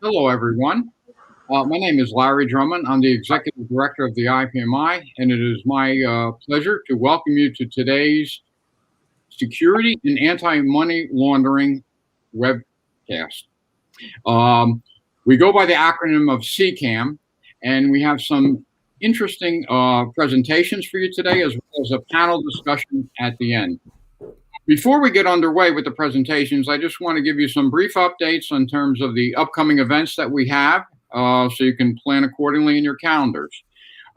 Hello, everyone. My name is Larry Drummond. I'm the Executive Director of the IPMI, and it is my pleasure to welcome you to today's Security and Anti-Money Laundering webcast. We go by the acronym of CCAM, and we have some interesting presentations for you today, as well as a panel discussion at the end. Before we get underway with the presentations, I just want to give you some brief updates in terms of the upcoming events that we have, so you can plan accordingly in your calendars.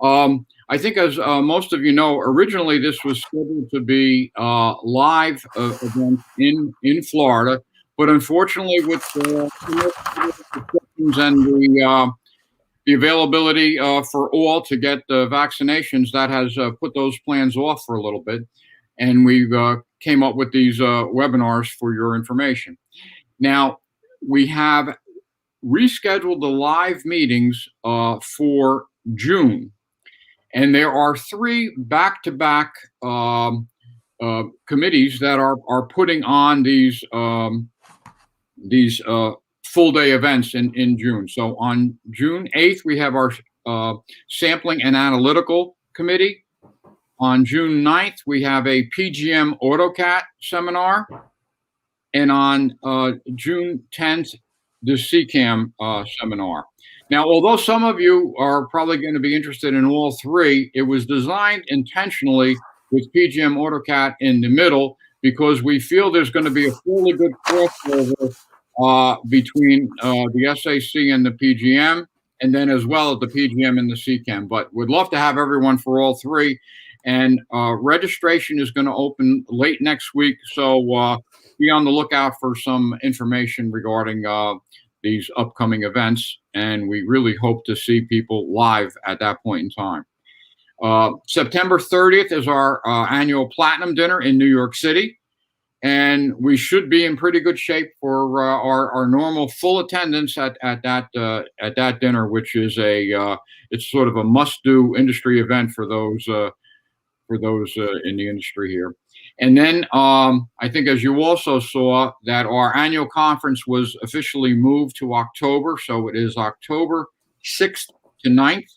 I think, as most of you know, originally this was scheduled to be live event in Florida, but unfortunately, with the restrictions and the availability for all to get the vaccinations, that has put those plans off for a little bit, and we've came up with these webinars for your information. Now, we have rescheduled the live meetings for June, and there are three back-to-back committees that are putting on these full-day events in June. So on June 8th, we have our sampling and analytical committee. On June 9th, we have a PGM AutoCAD seminar. And on June 10th, the CCAM seminar. Now, although some of you are probably going to be interested in all three, it was designed intentionally with PGM AutoCAD in the middle because we feel there's going to be a fairly good crossover between the SAC and the PGM, and then as well as the PGM and the CCAM. But we'd love to have everyone for all three. And registration is going to open late next week, so be on the lookout for some information regarding these upcoming events. And we really hope to see people live at that point in time. September 30th is our annual Platinum Dinner in New York City. And we should be in pretty good shape for our normal full attendance at that dinner, which is it's sort of a must-do industry event for those in the industry here. And then I think, as you also saw, that our annual conference was officially moved to October. So it is October 6th to 9th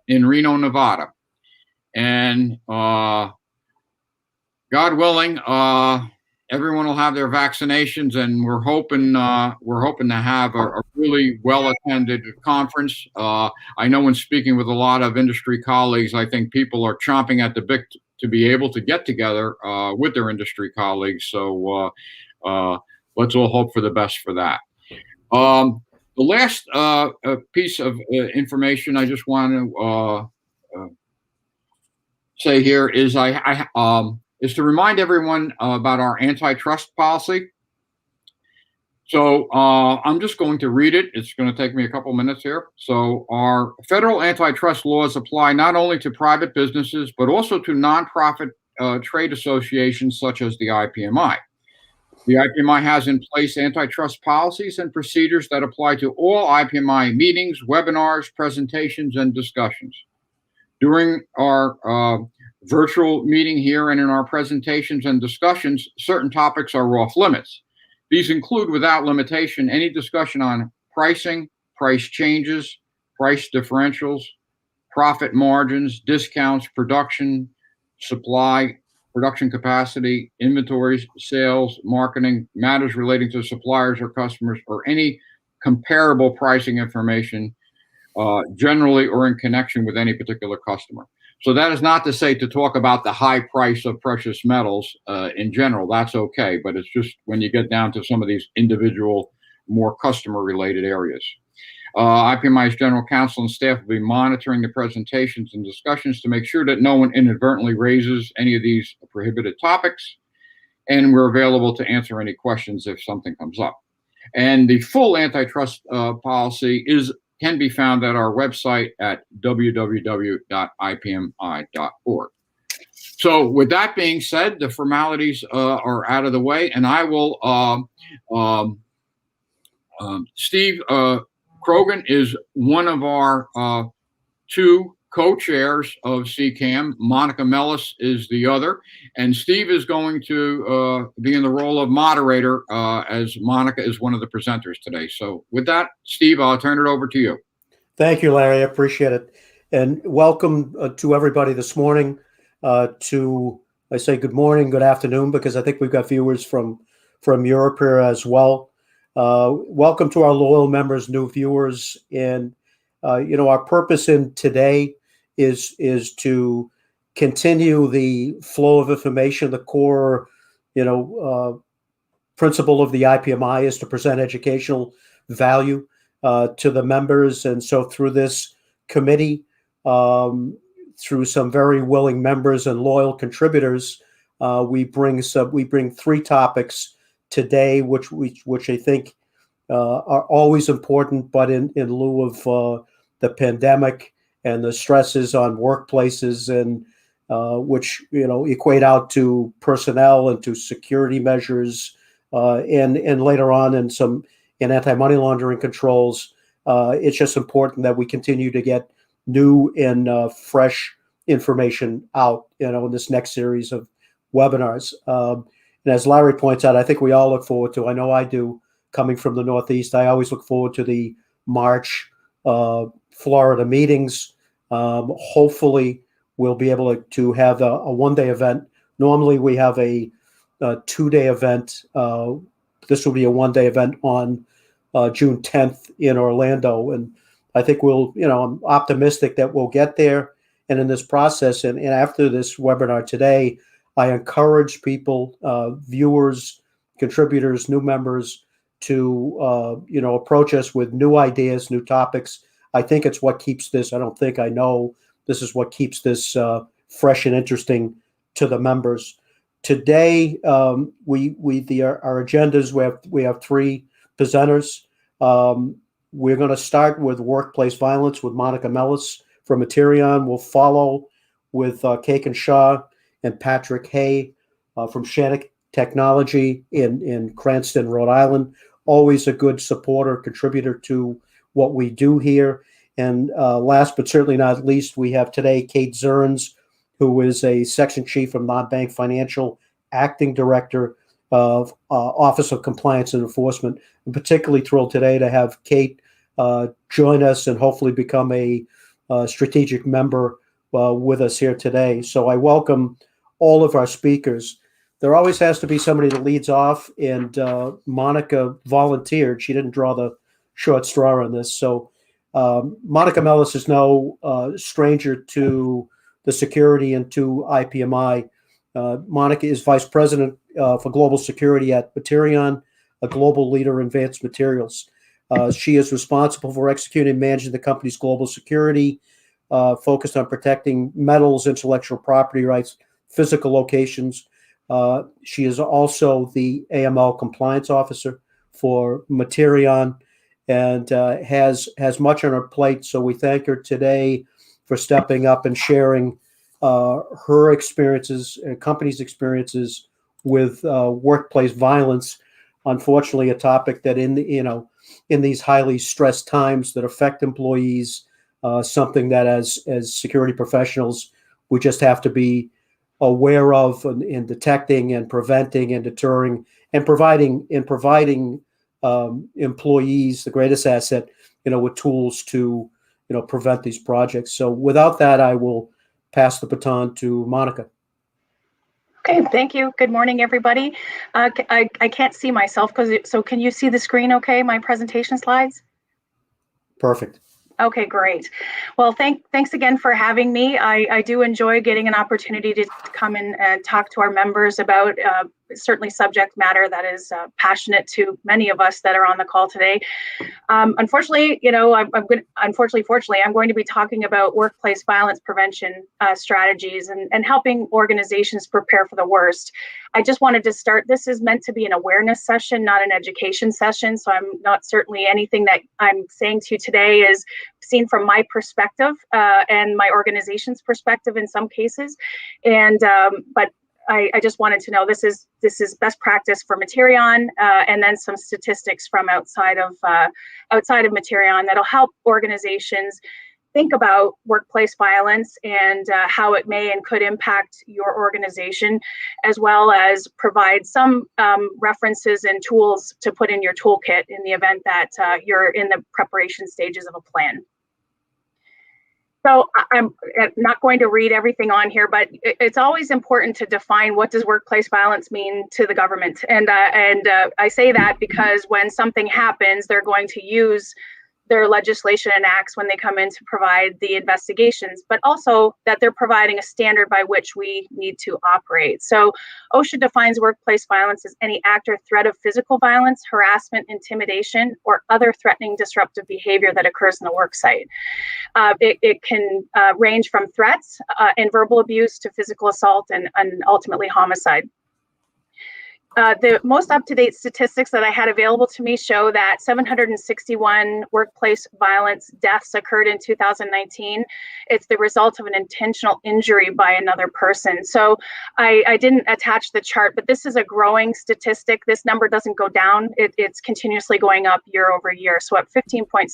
in Reno, Nevada. And God willing, everyone will have their vaccinations, and we're hoping to have a really well-attended conference. I know, when speaking with a lot of industry colleagues, I think people are chomping at the bit to be able to get together with their industry colleagues. So let's all hope for the best for that. The last piece of information I just want to say here is is to remind everyone about our antitrust policy. So I'm just going to read it. It's going to take me a couple minutes here. So our federal antitrust laws apply not only to private businesses, but also to nonprofit trade associations such as the IPMI. The IPMI has in place antitrust policies and procedures that apply to all IPMI meetings, webinars, presentations, and discussions. During our virtual meeting here and in our presentations and discussions, certain topics are off limits. These include, without limitation, any discussion on pricing, price changes, price differentials, profit margins, discounts, production, supply, production capacity, inventories, sales, marketing, matters relating to suppliers or customers, or any comparable pricing information, generally or in connection with any particular customer. So that is not to say to talk about the high price of precious metals in general. That's okay, but it's just when you get down to some of these individual, more customer-related areas. IPMI's general counsel and staff will be monitoring the presentations and discussions to make sure that no one inadvertently raises any of these prohibited topics, and we're available to answer any questions if something comes up. And the full antitrust policy can be found at our website at www.ipmi.org. So with that being said, the formalities are out of the way, and I will, Steve Krogan is one of our two co-chairs of CCAM. Monica Mellis is the other, and Steve is going to be in the role of moderator as Monica is one of the presenters today. So with that, Steve, I'll turn it over to you. Thank you, Larry. I appreciate it. And welcome to everybody this morning I say good morning, good afternoon, because I think we've got viewers from Europe here as well. Welcome to our loyal members, new viewers. And, our purpose in today is to continue the flow of information. The core, principle of the IPMI is to present educational value to the members. And so through this committee, through some very willing members and loyal contributors, we bring three topics today, which I think are always important, but in lieu of the pandemic and the stresses on workplaces, and which equate out to personnel and to security measures, and later on in anti-money laundering controls. It's just important that we continue to get new and fresh information out, in this next series of webinars. And as Larry points out, I think we all look forward to, I know I do, coming from the Northeast, I always look forward to the March Florida meetings. Hopefully we'll be able to have a one-day event. Normally we have a 2-day event. This will be a one-day event on June 10th in Orlando. And I think I'm optimistic that we'll get there. And in this process, and after this webinar today, I encourage people, viewers, contributors, new members to, approach us with new ideas, new topics. I think it's what keeps this, I know this is what keeps this fresh and interesting to the members. Today, our agendas, we have three presenters. We're going to start with workplace violence with Monica Mellis from Materion. We'll follow with Kekin Shah and Patrick Hay from Shannick Technology in Cranston, Rhode Island. Always a good supporter, contributor to what we do here. And last but certainly not least, we have today Kate Zerns, who is a section chief from Non-Bank Financial, acting director of Office of Compliance and Enforcement. I'm particularly thrilled today to have Kate join us and hopefully become a strategic member with us here today. So I welcome all of our speakers. There always has to be somebody that leads off, and Monica volunteered. She didn't draw the short straw on this. So Monica Mellis is no stranger to the security and to IPMI. Monica is vice president for global security at Materion, a global leader in advanced materials. She is responsible for executing and managing the company's global security, focused on protecting metals, intellectual property rights, physical locations. She is also the AML compliance officer for Materion, and has much on her plate. So we thank her today for stepping up and sharing her experiences and company's experiences with workplace violence. Unfortunately, a topic that in these highly stressed times that affect employees, something that as security professionals we just have to be aware of in detecting and preventing and deterring and providing employees, the greatest asset, with tools to prevent these projects. So without that, I will pass the baton to Monica. Okay, thank you. Good morning, everybody. I can't see myself, so can you see the screen okay, my presentation slides? Perfect. Okay, great. Well, thanks again for having me. I do enjoy getting an opportunity to come in and talk to our members about certainly subject matter that is passionate to many of us that are on the call today. Unfortunately, fortunately, I'm going to be talking about workplace violence prevention strategies and helping organizations prepare for the worst. I just wanted to start. This is meant to be an awareness session, not an education session. So I'm not certainly anything that I'm saying to you today is seen from my perspective and my organization's perspective in some cases. And but I just wanted to know this is best practice for Materion, and then some statistics from outside of Materion that'll help organizations think about workplace violence and how it may and could impact your organization, as well as provide some references and tools to put in your toolkit in the event that you're in the preparation stages of a plan. So I'm not going to read everything on here, but it's always important to define what does workplace violence mean to the government. And I say that because when something happens, they're going to use their legislation and acts when they come in to provide the investigations, but also that they're providing a standard by which we need to operate. So OSHA defines workplace violence as any act or threat of physical violence, harassment, intimidation, or other threatening disruptive behavior that occurs in the work site. It can range from threats and verbal abuse to physical assault and ultimately homicide. The most up-to-date statistics that I had available to me show that 761 workplace violence deaths occurred in 2019. It's the result of an intentional injury by another person. So I didn't attach the chart, but this is a growing statistic. This number doesn't go down. It's continuously going up year over year. So at 15.7%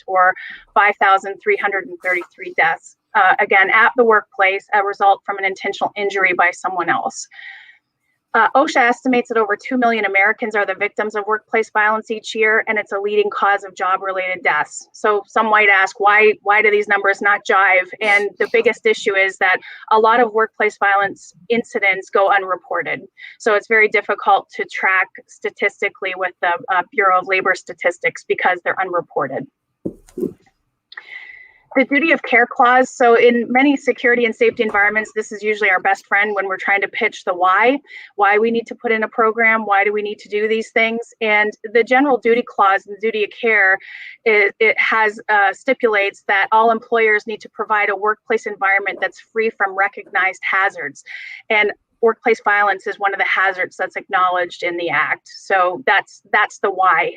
or 5,333 deaths, again, at the workplace, a result from an intentional injury by someone else. OSHA estimates that over 2 million Americans are the victims of workplace violence each year, and it's a leading cause of job-related deaths. So some might ask, why do these numbers not jive? And the biggest issue is that a lot of workplace violence incidents go unreported. So it's very difficult to track statistically with the Bureau of Labor Statistics because they're unreported. The duty of care clause. So in many security and safety environments, this is usually our best friend when we're trying to pitch the why we need to put in a program, why do we need to do these things? And the general duty clause and the duty of care, it has stipulates that all employers need to provide a workplace environment that's free from recognized hazards. And workplace violence is one of the hazards that's acknowledged in the act. So that's the why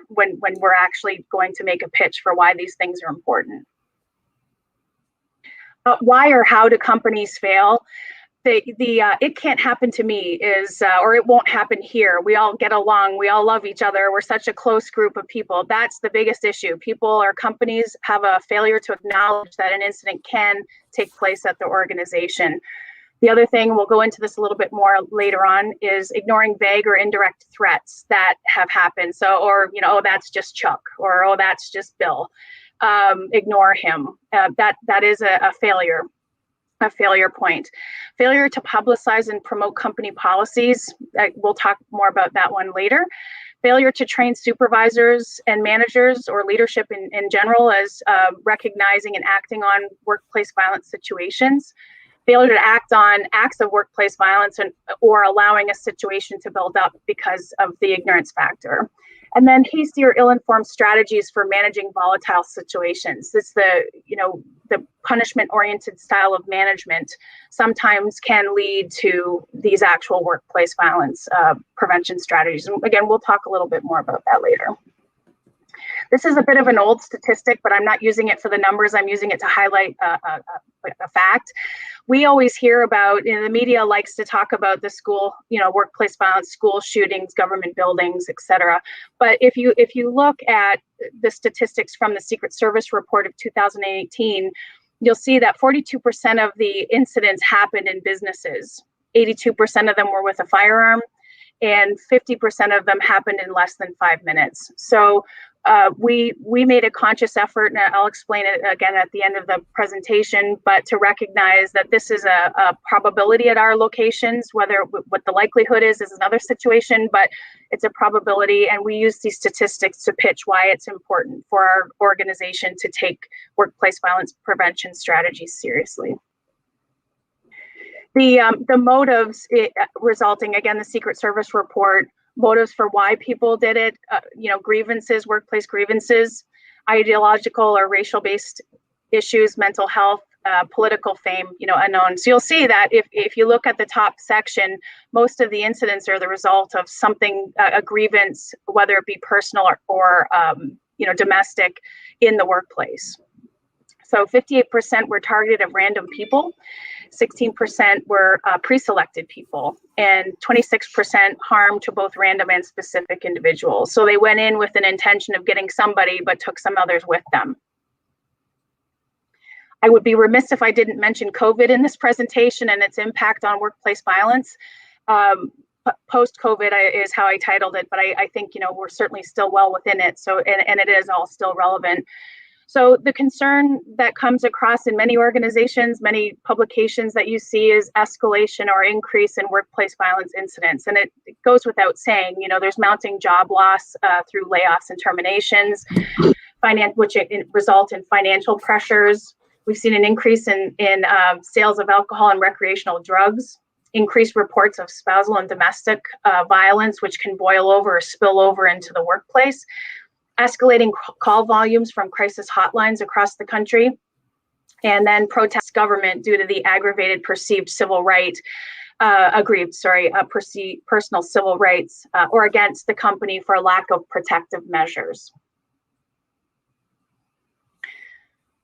when we're actually going to make a pitch for why these things are important. Why or how do companies fail? It can't happen to me or it won't happen here. We all get along. We all love each other. We're such a close group of people. That's the biggest issue. People or companies have a failure to acknowledge that an incident can take place at the organization. The other thing, we'll go into this a little bit more later on, is ignoring vague or indirect threats that have happened. So, or, oh, that's just Chuck, or, oh, that's just Bill. Ignore him. That is a failure point. Failure to publicize and promote company policies. We'll talk more about that one later. Failure to train supervisors and managers or leadership in general as recognizing and acting on workplace violence situations. Failure to act on acts of workplace violence or allowing a situation to build up because of the ignorance factor. And then hasty or ill-informed strategies for managing volatile situations. It's the punishment-oriented style of management sometimes can lead to these actual workplace violence prevention strategies. And again, we'll talk a little bit more about that later. This is a bit of an old statistic, but I'm not using it for the numbers. I'm using it to highlight a fact. We always hear about, the media likes to talk about the school, workplace violence, school shootings, government buildings, et cetera. But if you look at the statistics from the Secret Service report of 2018, you'll see that 42% of the incidents happened in businesses. 82% of them were with a firearm, and 50% of them happened in less than 5 minutes. So we made a conscious effort, and I'll explain it again at the end of the presentation, but to recognize that this is a probability at our locations. What the likelihood is another situation, but it's a probability, and we use these statistics to pitch why it's important for our organization to take workplace violence prevention strategies seriously. The motives resulting, again, the Secret Service report, motives for why people did it, grievances, workplace grievances, ideological or racial-based issues, mental health, political fame, unknown. So you'll see that if you look at the top section, most of the incidents are the result of something, a grievance, whether it be personal or domestic in the workplace. So 58% were targeted of random people, 16% were pre-selected people, and 26% harm to both random and specific individuals. So they went in with an intention of getting somebody, but took some others with them. I would be remiss if I didn't mention COVID in this presentation and its impact on workplace violence. Post-COVID is how I titled it, but I think, we're certainly still well within it. So, and it is all still relevant. So the concern that comes across in many organizations, many publications that you see is escalation or increase in workplace violence incidents. And it goes without saying, there's mounting job loss through layoffs and terminations, which result in financial pressures. We've seen an increase in sales of alcohol and recreational drugs, increased reports of spousal and domestic violence, which can boil over or spill over into the workplace, escalating call volumes from crisis hotlines across the country, and then protest government due to the aggravated perceived civil right, perceived personal civil rights, or against the company for lack of protective measures.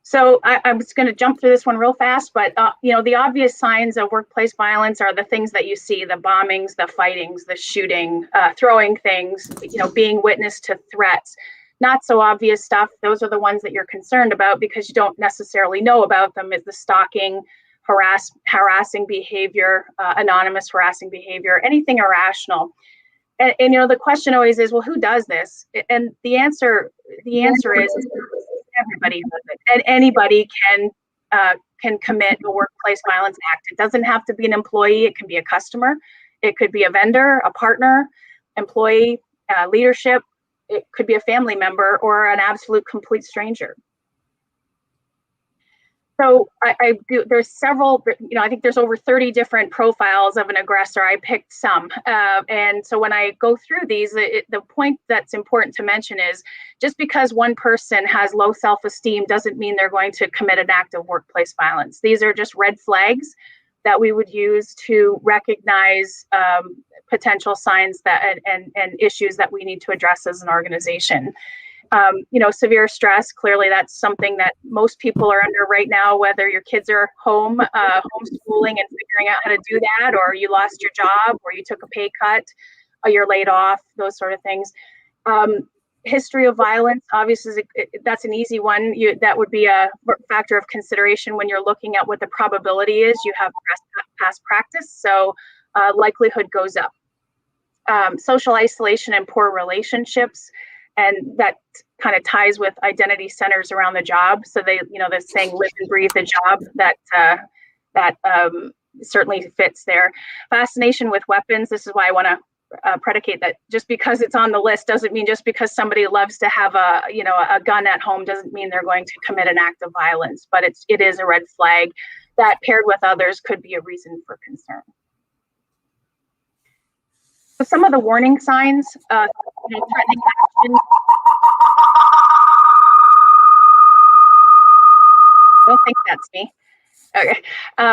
So I'm just going to jump through this one real fast, but the obvious signs of workplace violence are the things that you see: the bombings, the fightings, the shooting, throwing things, being witness to threats. Not so obvious stuff, those are the ones that you're concerned about because you don't necessarily know about them, is the stalking, harassing behavior, anonymous harassing behavior, anything irrational. And the question always is, well, who does this? And the answer is everybody does it, and anybody can commit a workplace violence act. It doesn't have to be an employee; it can be a customer, it could be a vendor, a partner, employee, leadership. It could be a family member or an absolute complete stranger. So there's several, I think there's over 30 different profiles of an aggressor. I picked some. And so when I go through these, the point that's important to mention is just because one person has low self-esteem doesn't mean they're going to commit an act of workplace violence. These are just red flags that we would use to recognize potential signs and issues that we need to address as an organization. Severe stress, clearly that's something that most people are under right now, whether your kids are home, homeschooling and figuring out how to do that, or you lost your job, or you took a pay cut, or you're laid off, those sort of things. History of violence, obviously, that's an easy one. That would be a factor of consideration when you're looking at what the probability is. You have past practice, so likelihood goes up. Social isolation and poor relationships, and that kind of ties with identity centers around the job. So they're saying live and breathe the job. That certainly fits there. Fascination with weapons. This is why I want to predicate that just because it's on the list doesn't mean just because somebody loves to have a gun at home doesn't mean they're going to commit an act of violence, but it is a red flag that paired with others could be a reason for concern. So some of the warning signs, threatening action. I don't think that's me. Okay.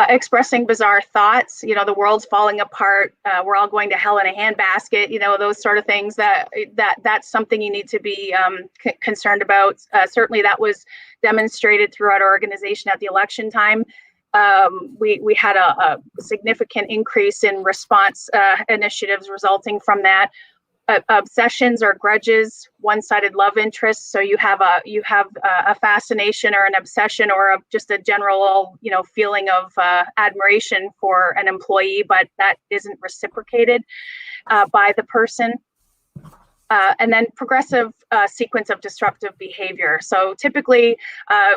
Expressing bizarre thoughts, the world's falling apart, we're all going to hell in a handbasket, those sort of things, that's something you need to be concerned about. Certainly that was demonstrated throughout our organization at the election time. We had a significant increase in response initiatives resulting from that. Obsessions or grudges, one-sided love interest. So you have a fascination or an obsession or just a general, feeling of admiration for an employee, but that isn't reciprocated by the person. And then progressive sequence of disruptive behavior. So typically, a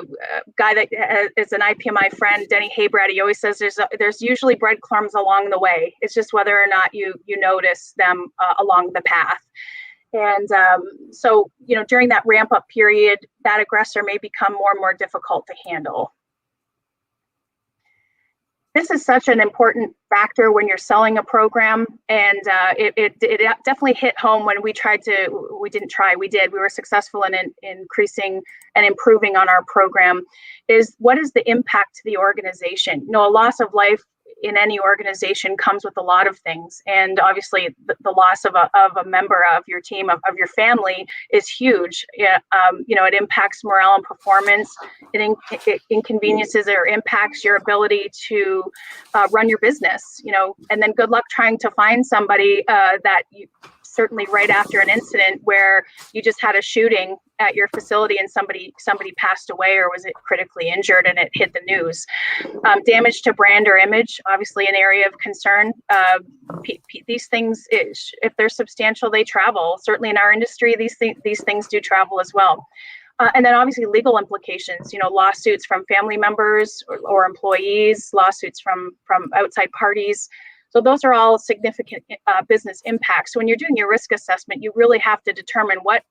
guy that is an IPMI friend, Denny Haybrad, he always says there's usually breadcrumbs along the way. It's just whether or not you notice them along the path. And so, during that ramp up period, that aggressor may become more and more difficult to handle. This is such an important factor when you're selling a program, and it definitely hit home when we were successful in increasing and improving on our program, is what is the impact to the organization? A loss of life in any organization comes with a lot of things, and obviously the loss of a member of your team, of your family, is huge. It impacts morale and performance. It inconveniences or impacts your ability to run your business. And then good luck trying to find somebody that you certainly right after an incident where you just had a shooting at your facility and somebody passed away or was it critically injured and it hit the news. Damage to brand or image, obviously an area of concern. These things, if they're substantial, they travel. Certainly in our industry, these things do travel as well. And then obviously legal implications, lawsuits from family members or employees, lawsuits from outside parties. So those are all significant business impacts. So when you're doing your risk assessment, you really have to determine what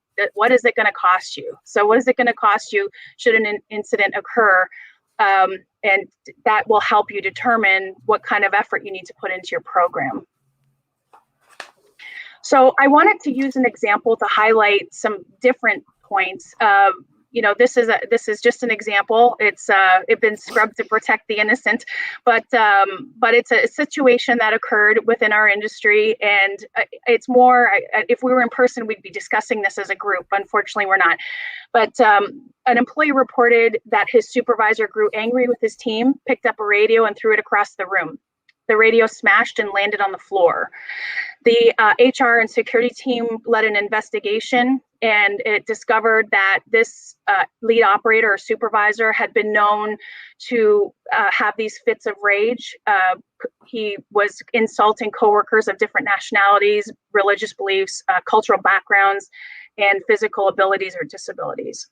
is it going to cost you. So what is it going to cost you should an incident occur? And that will help you determine what kind of effort you need to put into your program. So I wanted to use an example to highlight some different points. This is just an example. It's been scrubbed to protect the innocent, but it's a situation that occurred within our industry, and it's more. If we were in person, we'd be discussing this as a group. Unfortunately, we're not. But an employee reported that his supervisor grew angry with his team, picked up a radio, and threw it across the room. The radio smashed and landed on the floor. The HR and security team led an investigation, and it discovered that this lead operator or supervisor had been known to have these fits of rage. He was insulting coworkers of different nationalities, religious beliefs, cultural backgrounds, and physical abilities or disabilities.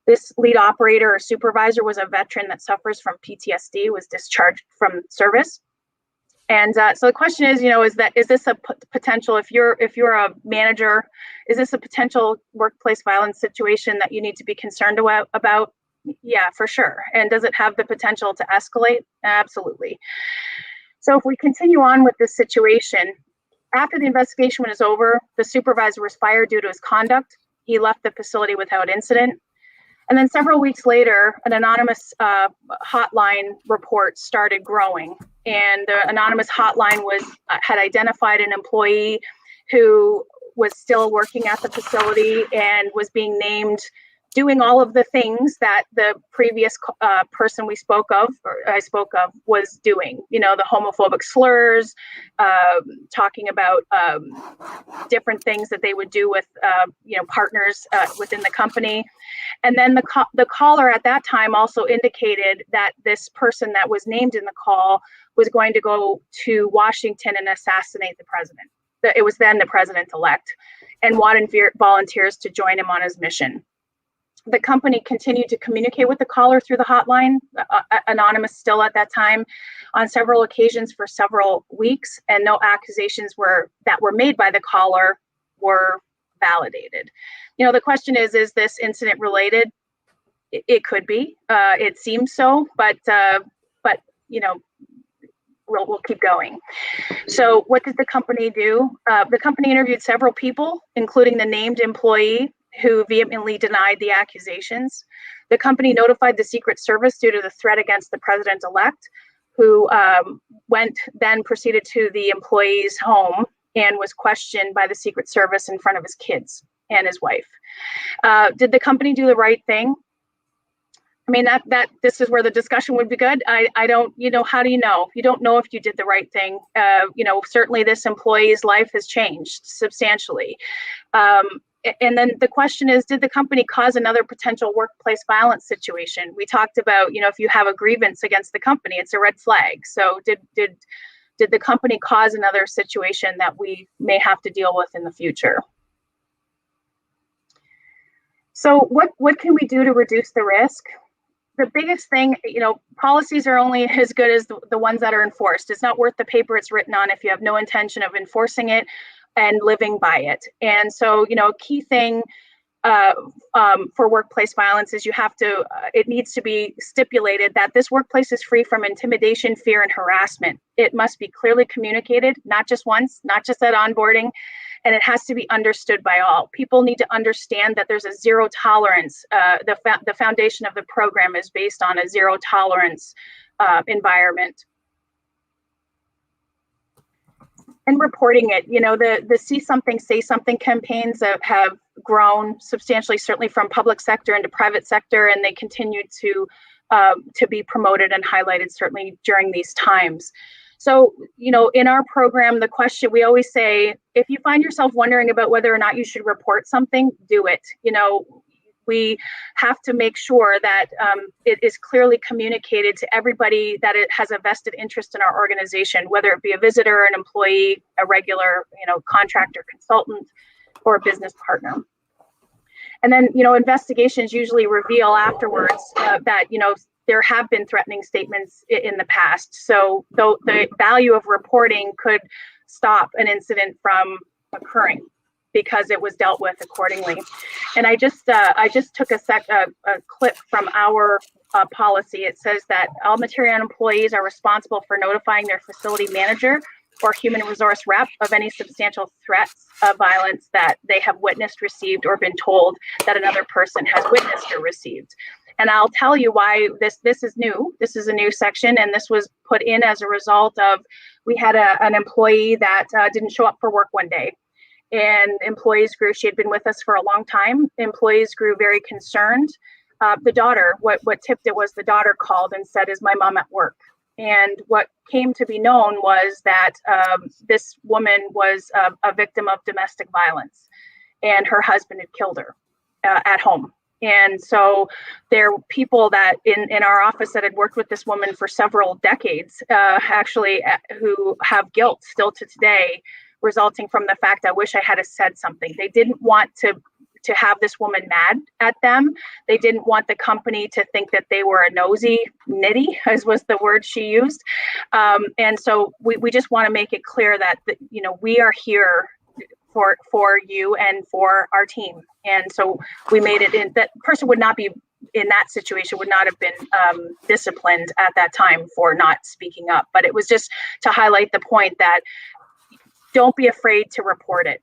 This lead operator or supervisor was a veteran that suffers from PTSD, was discharged from service. And so the question is, is this a potential, if you're a manager, is this a potential workplace violence situation that you need to be concerned about? Yeah, for sure. And does it have the potential to escalate? Absolutely. So if we continue on with this situation, after the investigation was over, the supervisor was fired due to his conduct. He left the facility without incident. And then several weeks later, an anonymous hotline report started growing. And the anonymous hotline had identified an employee who was still working at the facility and was being named doing all of the things that the previous person I spoke of was doing. The homophobic slurs, talking about different things that they would do with partners within the company. And then the caller at that time also indicated that this person that was named in the call was going to go to Washington and assassinate the president. It was then the president-elect, and wanted volunteers to join him on his mission. The company continued to communicate with the caller through the hotline, anonymous still at that time, on several occasions for several weeks, and no accusations that were made by the caller were validated. The question is this incident related? It could be. It seems so, but we'll keep going. So what did the company do? The company interviewed several people, including the named employee, who vehemently denied the accusations. The company notified the Secret Service due to the threat against the president-elect, who then proceeded to the employee's home and was questioned by the Secret Service in front of his kids and his wife. Did the company do the right thing? I mean, this is where the discussion would be good. I don't, how do you know? You don't know if you did the right thing. Certainly this employee's life has changed substantially. And then the question is, did the company cause another potential workplace violence situation? We talked about, if you have a grievance against the company, it's a red flag. So did the company cause another situation that we may have to deal with in the future? So what can we do to reduce the risk? The biggest thing, policies are only as good as the ones that are enforced. It's not worth the paper it's written on if you have no intention of enforcing it and living by it. And so, a key thing for workplace violence is it needs to be stipulated that this workplace is free from intimidation, fear, and harassment. It must be clearly communicated, not just once, not just at onboarding, and it has to be understood by all. People need to understand that there's a zero tolerance. The foundation of the program is based on a zero tolerance environment. And reporting it, the See Something, Say Something campaigns have grown substantially, certainly from public sector into private sector, and they continue to be promoted and highlighted certainly during these times. So, in our program, the question we always say, if you find yourself wondering about whether or not you should report something, do it. we have to make sure that it is clearly communicated to everybody that it has a vested interest in our organization, whether it be a visitor, an employee, a regular, contractor, consultant, or a business partner. And then, investigations usually reveal afterwards that, there have been threatening statements in the past. So the value of reporting could stop an incident from occurring because it was dealt with accordingly. And I just took a clip from our policy. It says that all Materion employees are responsible for notifying their facility manager or human resource rep of any substantial threats of violence that they have witnessed, received, or been told that another person has witnessed or received. And I'll tell you why this is new. This is a new section, and this was put in as a result of, we had an employee that didn't show up for work one day. And employees grew, she had been with us for a long time. Employees grew very concerned. The daughter, what tipped it was the daughter called and said, "Is my mom at work?" And what came to be known was that this woman was a victim of domestic violence, and her husband had killed her at home. And so there were people that in our office that had worked with this woman for several decades, actually, who have guilt still to today, resulting from the fact, I wish I had said something. They didn't want to have this woman mad at them. They didn't want the company to think that they were a nosy nitty, as was the word she used. And so we just want to make it clear that, we are here for you and for our team. And so we made it in that person would not be in that situation, would not have been disciplined at that time for not speaking up. But it was just to highlight the point that don't be afraid to report it.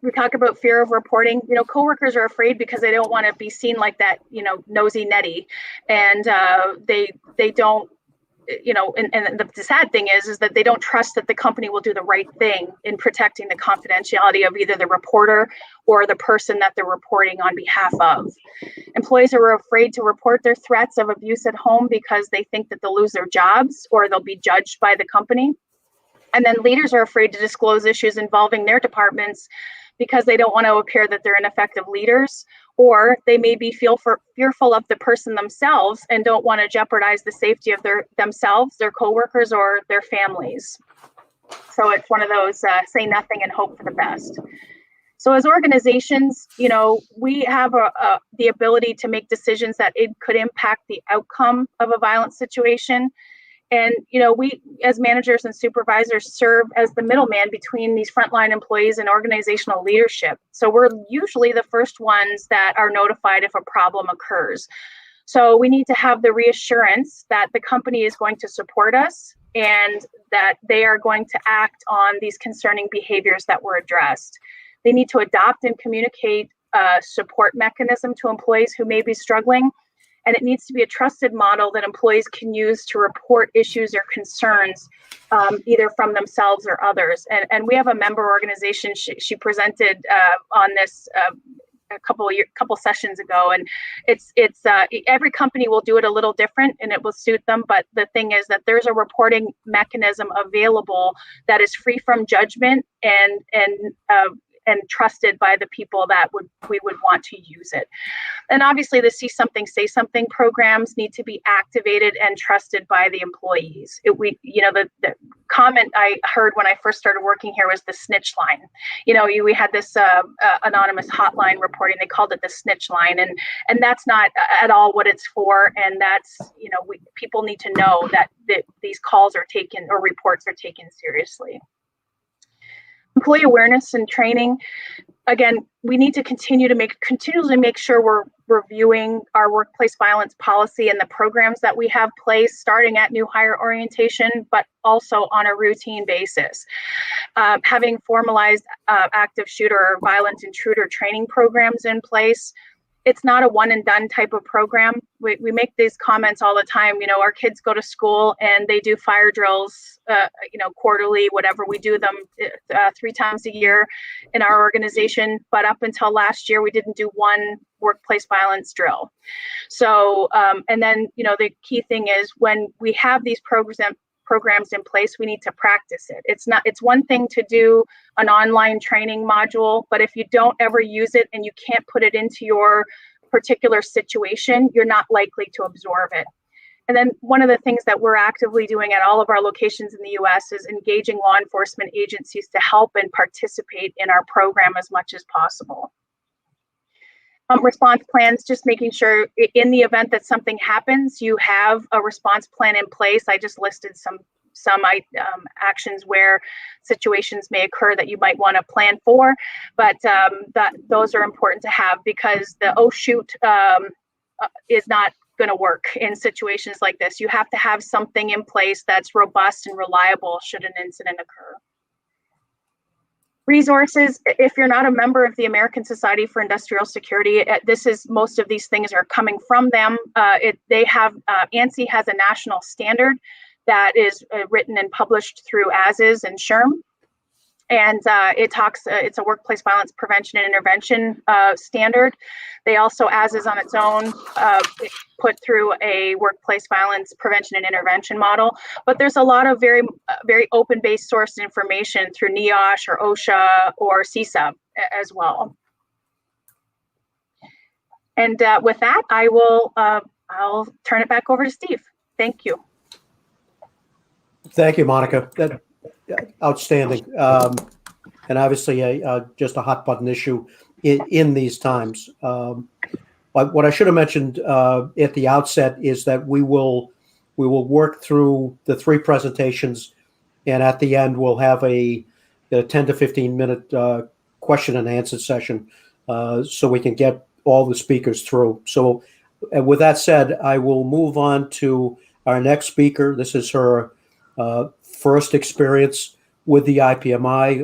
We talk about fear of reporting. Coworkers are afraid because they don't want to be seen like that, nosy Nettie, and they don't. And the sad thing is that they don't trust that the company will do the right thing in protecting the confidentiality of either the reporter or the person that they're reporting on behalf of. Employees are afraid to report their threats of abuse at home because they think that they'll lose their jobs or they'll be judged by the company. And then leaders are afraid to disclose issues involving their departments because they don't want to appear that they're ineffective leaders, or they may be fearful of the person themselves and don't want to jeopardize the safety of themselves, their coworkers, or their families. So it's one of those say nothing and hope for the best. So as organizations, we have the ability to make decisions that it could impact the outcome of a violent situation. And, we as managers and supervisors serve as the middleman between these frontline employees and organizational leadership. So we're usually the first ones that are notified if a problem occurs. So we need to have the reassurance that the company is going to support us and that they are going to act on these concerning behaviors that were addressed. They need to adopt and communicate a support mechanism to employees who may be struggling. And it needs to be a trusted model that employees can use to report issues or concerns, either from themselves or others. And we have a member organization. She presented on this a couple sessions ago, and it's every company will do it a little different, and it will suit them. But the thing is that there's a reporting mechanism available that is free from judgment and trusted by the people that we would want to use it. And obviously the See Something, Say Something programs need to be activated and trusted by the employees. The comment I heard when I first started working here was the snitch line. We had this anonymous hotline reporting, they called it the snitch line, and that's not at all what it's for. And that's, people need to know that these calls are taken or reports are taken seriously. Employee awareness and training. Again, we need to continually make sure we're reviewing our workplace violence policy and the programs that we have placed, starting at new hire orientation, but also on a routine basis. Having formalized active shooter or violent intruder training programs in place. It's not a one and done type of program. We make these comments all the time. Our kids go to school and they do fire drills, quarterly, whatever. We do them 3 times a year in our organization. But up until last year, we didn't do one workplace violence drill. So, and then, the key thing is when we have these programs in place, we need to practice it. It's one thing to do an online training module, but if you don't ever use it and you can't put it into your particular situation, you're not likely to absorb it. And then one of the things that we're actively doing at all of our locations in the US is engaging law enforcement agencies to help and participate in our program as much as possible. Response plans, just making sure in the event that something happens, you have a response plan in place. I just listed some actions where situations may occur that you might want to plan for, but those are important to have, because the oh shoot is not going to work in situations like this. You have to have something in place that's robust and reliable should an incident occur. Resources, if you're not a member of the American Society for Industrial Security, most of these things are coming from them. ANSI has a national standard that is written and published through ASIS and SHRM. And it's a workplace violence prevention and intervention standard. They also, ASIS on its own, put through a workplace violence prevention and intervention model. But there's a lot of very open-based source information through NEOSH or OSHA or CSUB as well. And with that, I'll turn it back over to Steve. Thank you. Thank you, Monica. Outstanding. And obviously just a hot button issue in these times. What I should have mentioned at the outset is that we will work through the 3 presentations, and at the end we'll have a 10 to 15 minute question and answer session so we can get all the speakers through. So with that said, I will move on to our next speaker. This is her first experience with the IPMI.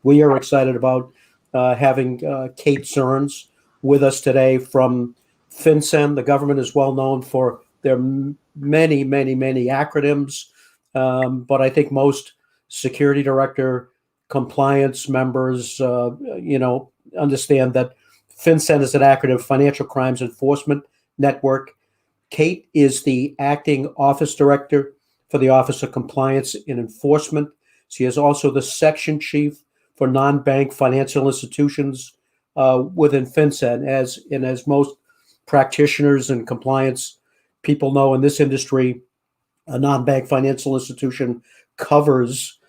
We are excited about having Kate Zerns with us today from FinCEN. The government is well known for their many acronyms, but I think most security director compliance members, understand that FinCEN is an acronym, Financial Crimes Enforcement Network. Kate is the acting office director for the Office of Compliance and Enforcement. She is also the section chief for non-bank financial institutions within FinCEN. As most practitioners and compliance people know in this industry, a non-bank financial institution covers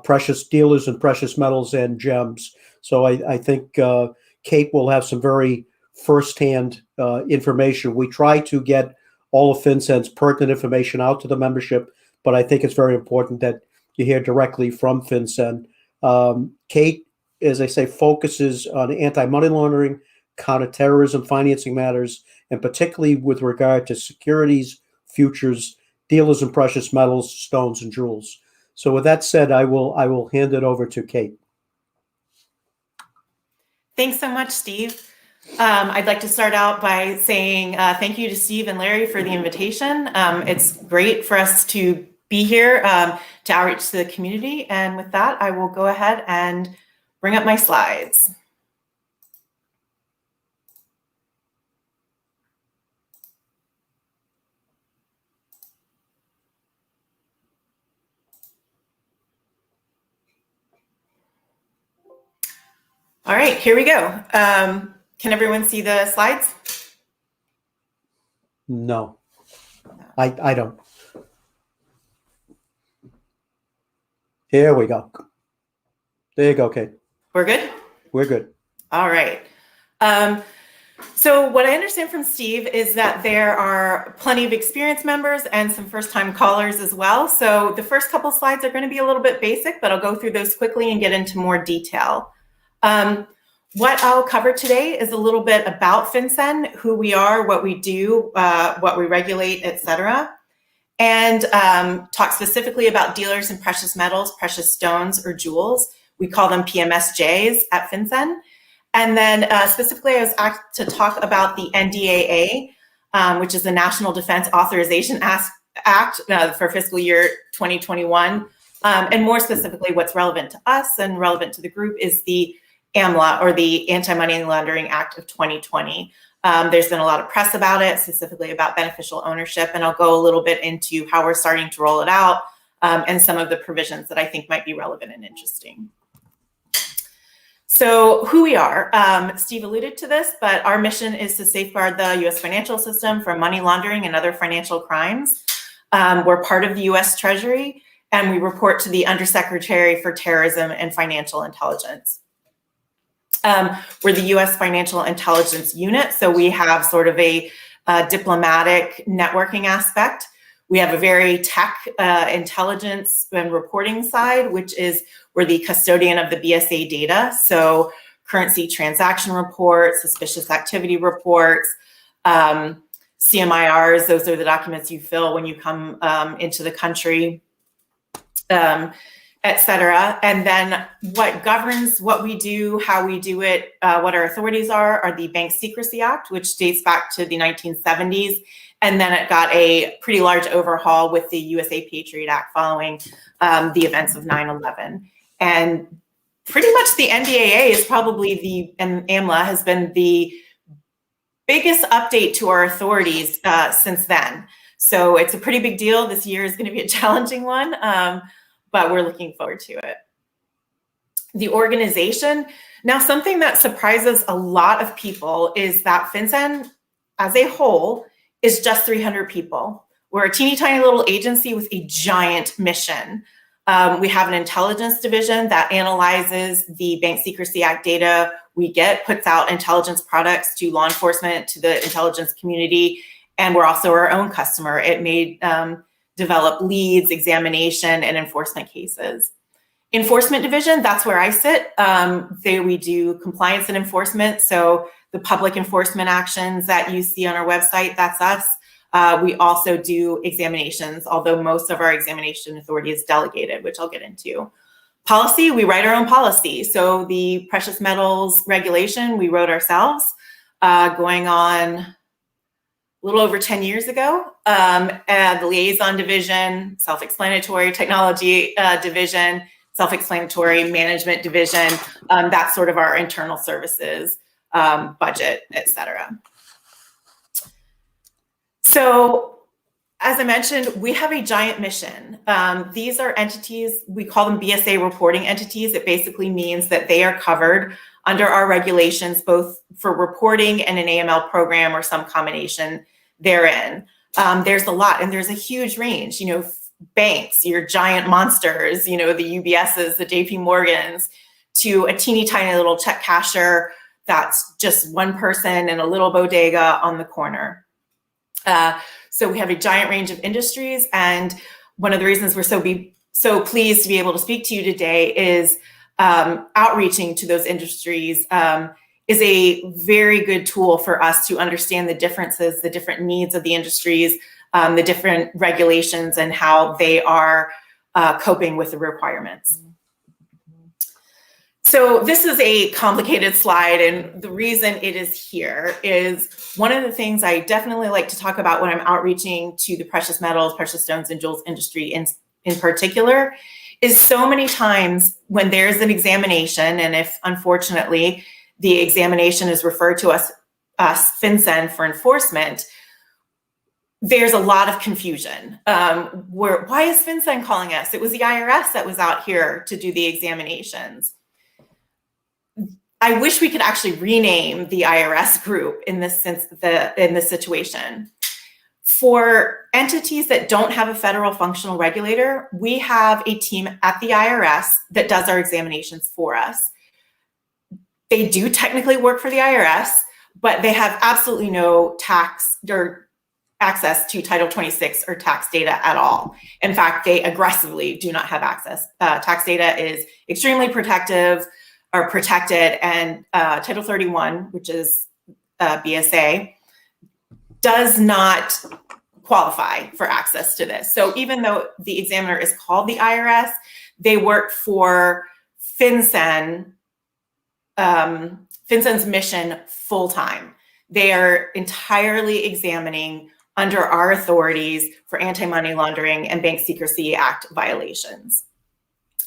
precious dealers in precious metals and gems. So I think Kate will have some very firsthand information. We try to get all of FinCEN's pertinent information out to the membership, but I think it's very important that you hear directly from FinCEN. Kate, as I say, focuses on anti-money laundering, counterterrorism, financing matters, and particularly with regard to securities, futures, dealers in precious metals, stones, and jewels. So with that said, I will hand it over to Kate. Thanks so much, Steve. I'd like to start out by saying thank you to Steve and Larry for the invitation. It's great for us to be here to outreach to the community. And with that, I will go ahead and bring up my slides. All right, here we go. Can everyone see the slides? No, I don't. Here we go. There you go, Kate. We're good? We're good. All right. So what I understand from Steve is that there are plenty of experienced members and some first-time callers as well. So the first couple slides are going to be a little bit basic, but I'll go through those quickly and get into more detail. What I'll cover today is a little bit about FinCEN, who we are, what we do, what we regulate, etc., and talk specifically about dealers in precious metals, precious stones, or jewels. We call them PMSJs at FinCEN. And then specifically, I was asked to talk about the NDAA, which is the National Defense Authorization Act for fiscal year 2021. And more specifically, what's relevant to us and relevant to the group is the AMLA, or the Anti-Money Laundering Act of 2020. There's been a lot of press about it, specifically about beneficial ownership, and I'll go a little bit into how we're starting to roll it out and some of the provisions that I think might be relevant and interesting. So who we are, Steve alluded to this, but our mission is to safeguard the U.S. financial system from money laundering and other financial crimes. We're part of the U.S. Treasury, and we report to the Undersecretary for Terrorism and Financial Intelligence. We're the U.S. Financial Intelligence Unit, so we have sort of a diplomatic networking aspect. We have a very tech intelligence and reporting side, which is we're the custodian of the BSA data. So currency transaction reports, suspicious activity reports, CMIRs, those are the documents you fill when you come into the country, et cetera. And then what governs what we do, how we do it, what our authorities are the Bank Secrecy Act, which dates back to the 1970s. And then it got a pretty large overhaul with the USA Patriot Act following the events of 9/11. And pretty much the NDAA is probably and AMLA has been the biggest update to our authorities since then. So it's a pretty big deal. This year is going to be a challenging one, but we're looking forward to it. The organization, now something that surprises a lot of people is that FinCEN as a whole is just 300 people. We're a teeny tiny little agency with a giant mission. We have an intelligence division that analyzes the Bank Secrecy Act data we get, puts out intelligence products to law enforcement, to the intelligence community, and we're also our own customer. It may develop leads, examination, and enforcement cases. Enforcement division, that's where I sit. We do compliance and enforcement, so the public enforcement actions that you see on our website, that's us. We also do examinations, although most of our examination authority is delegated, which I'll get into. Policy, we write our own policy. So the precious metals regulation, we wrote ourselves, going on a little over 10 years ago. And the liaison division, self-explanatory technology division, self-explanatory management division, that's sort of our internal services budget, et cetera. So as I mentioned, we have a giant mission. These are entities, we call them BSA reporting entities. It basically means that they are covered under our regulations, both for reporting and an AML program or some combination therein. There's a lot, and there's a huge range, banks, your giant monsters, the UBSs, the JP Morgans, to a teeny tiny little check casher that's just one person in a little bodega on the corner. So we have a giant range of industries, and one of the reasons we're so pleased to be able to speak to you today is outreaching to those industries is a very good tool for us to understand the differences, the different needs of the industries, the different regulations, and how they are coping with the requirements. So this is a complicated slide, and the reason it is here is one of the things I definitely like to talk about when I'm outreaching to the precious metals, precious stones, and jewels industry in particular, is so many times when there's an examination, and if unfortunately the examination is referred to us FinCEN for enforcement, there's a lot of confusion. Why is FinCEN calling us? It was the IRS that was out here to do the examinations. I wish we could actually rename the IRS group in this situation. For entities that don't have a federal functional regulator, we have a team at the IRS that does our examinations for us. They do technically work for the IRS, but they have absolutely no tax or access to Title 26 or tax data at all. In fact, they aggressively do not have access. Tax data is extremely protected, and Title 31, which is BSA, does not qualify for access to this. So even though the examiner is called the IRS, they work for FinCEN, FinCEN's mission full-time. They are entirely examining under our authorities for anti-money laundering and Bank Secrecy Act violations.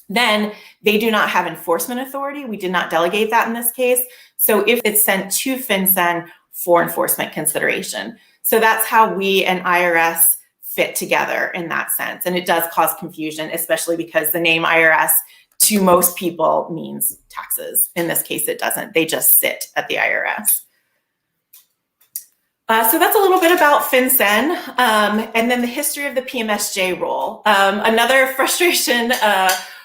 Then they do not have enforcement authority. We did not delegate that in this case. So if it's sent to FinCEN for enforcement consideration. So that's how we and IRS fit together in that sense. And it does cause confusion, especially because the name IRS to most people means taxes. In this case, it doesn't. They just sit at the IRS. So that's a little bit about FinCEN, and then the history of the PMSJ role. Another frustration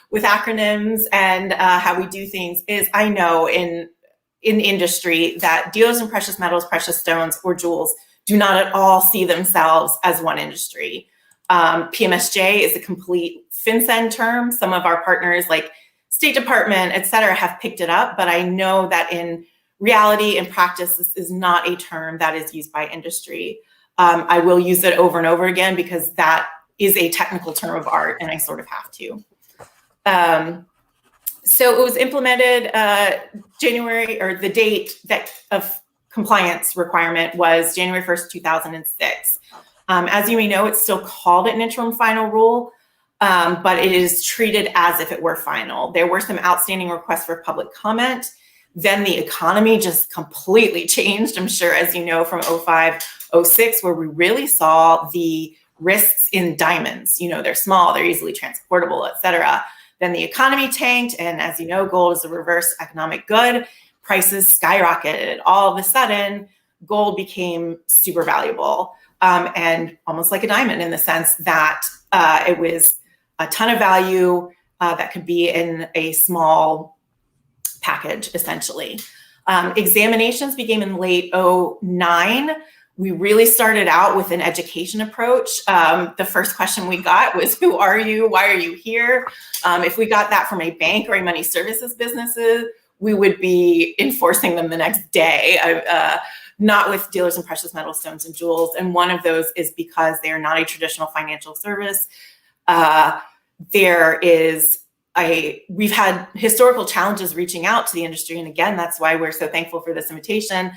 with acronyms and how we do things is, I know in industry that dealers in precious metals, precious stones, or jewels do not at all see themselves as one industry. PMSJ is a complete FinCEN term. Some of our partners like State Department, et cetera, have picked it up, but I know that in reality and practice, this is not a term that is used by industry. I will use it over and over again because that is a technical term of art and I sort of have to. So it was implemented January, or the date that of compliance requirement was January 1st, 2006. As you may know, it's still called an interim final rule, but it is treated as if it were final. There were some outstanding requests for public comment. Then the economy just completely changed, I'm sure, as you know, from 05, 06, where we really saw the risks in diamonds. You know, they're small, they're easily transportable, et cetera. Then the economy tanked, and as you know, gold is a reverse economic good. Prices skyrocketed. All of a sudden, gold became super valuable and almost like a diamond in the sense that it was a ton of value that could be in a small package, essentially. Examinations began in late 09. We really started out with an education approach. The first question we got was, who are you? Why are you here? If we got that from a bank or a money services businesses, we would be enforcing them the next day, not with dealers in precious metals, stones, and jewels. And one of those is because they are not a traditional financial service. We've had historical challenges reaching out to the industry. And again, that's why we're so thankful for this invitation,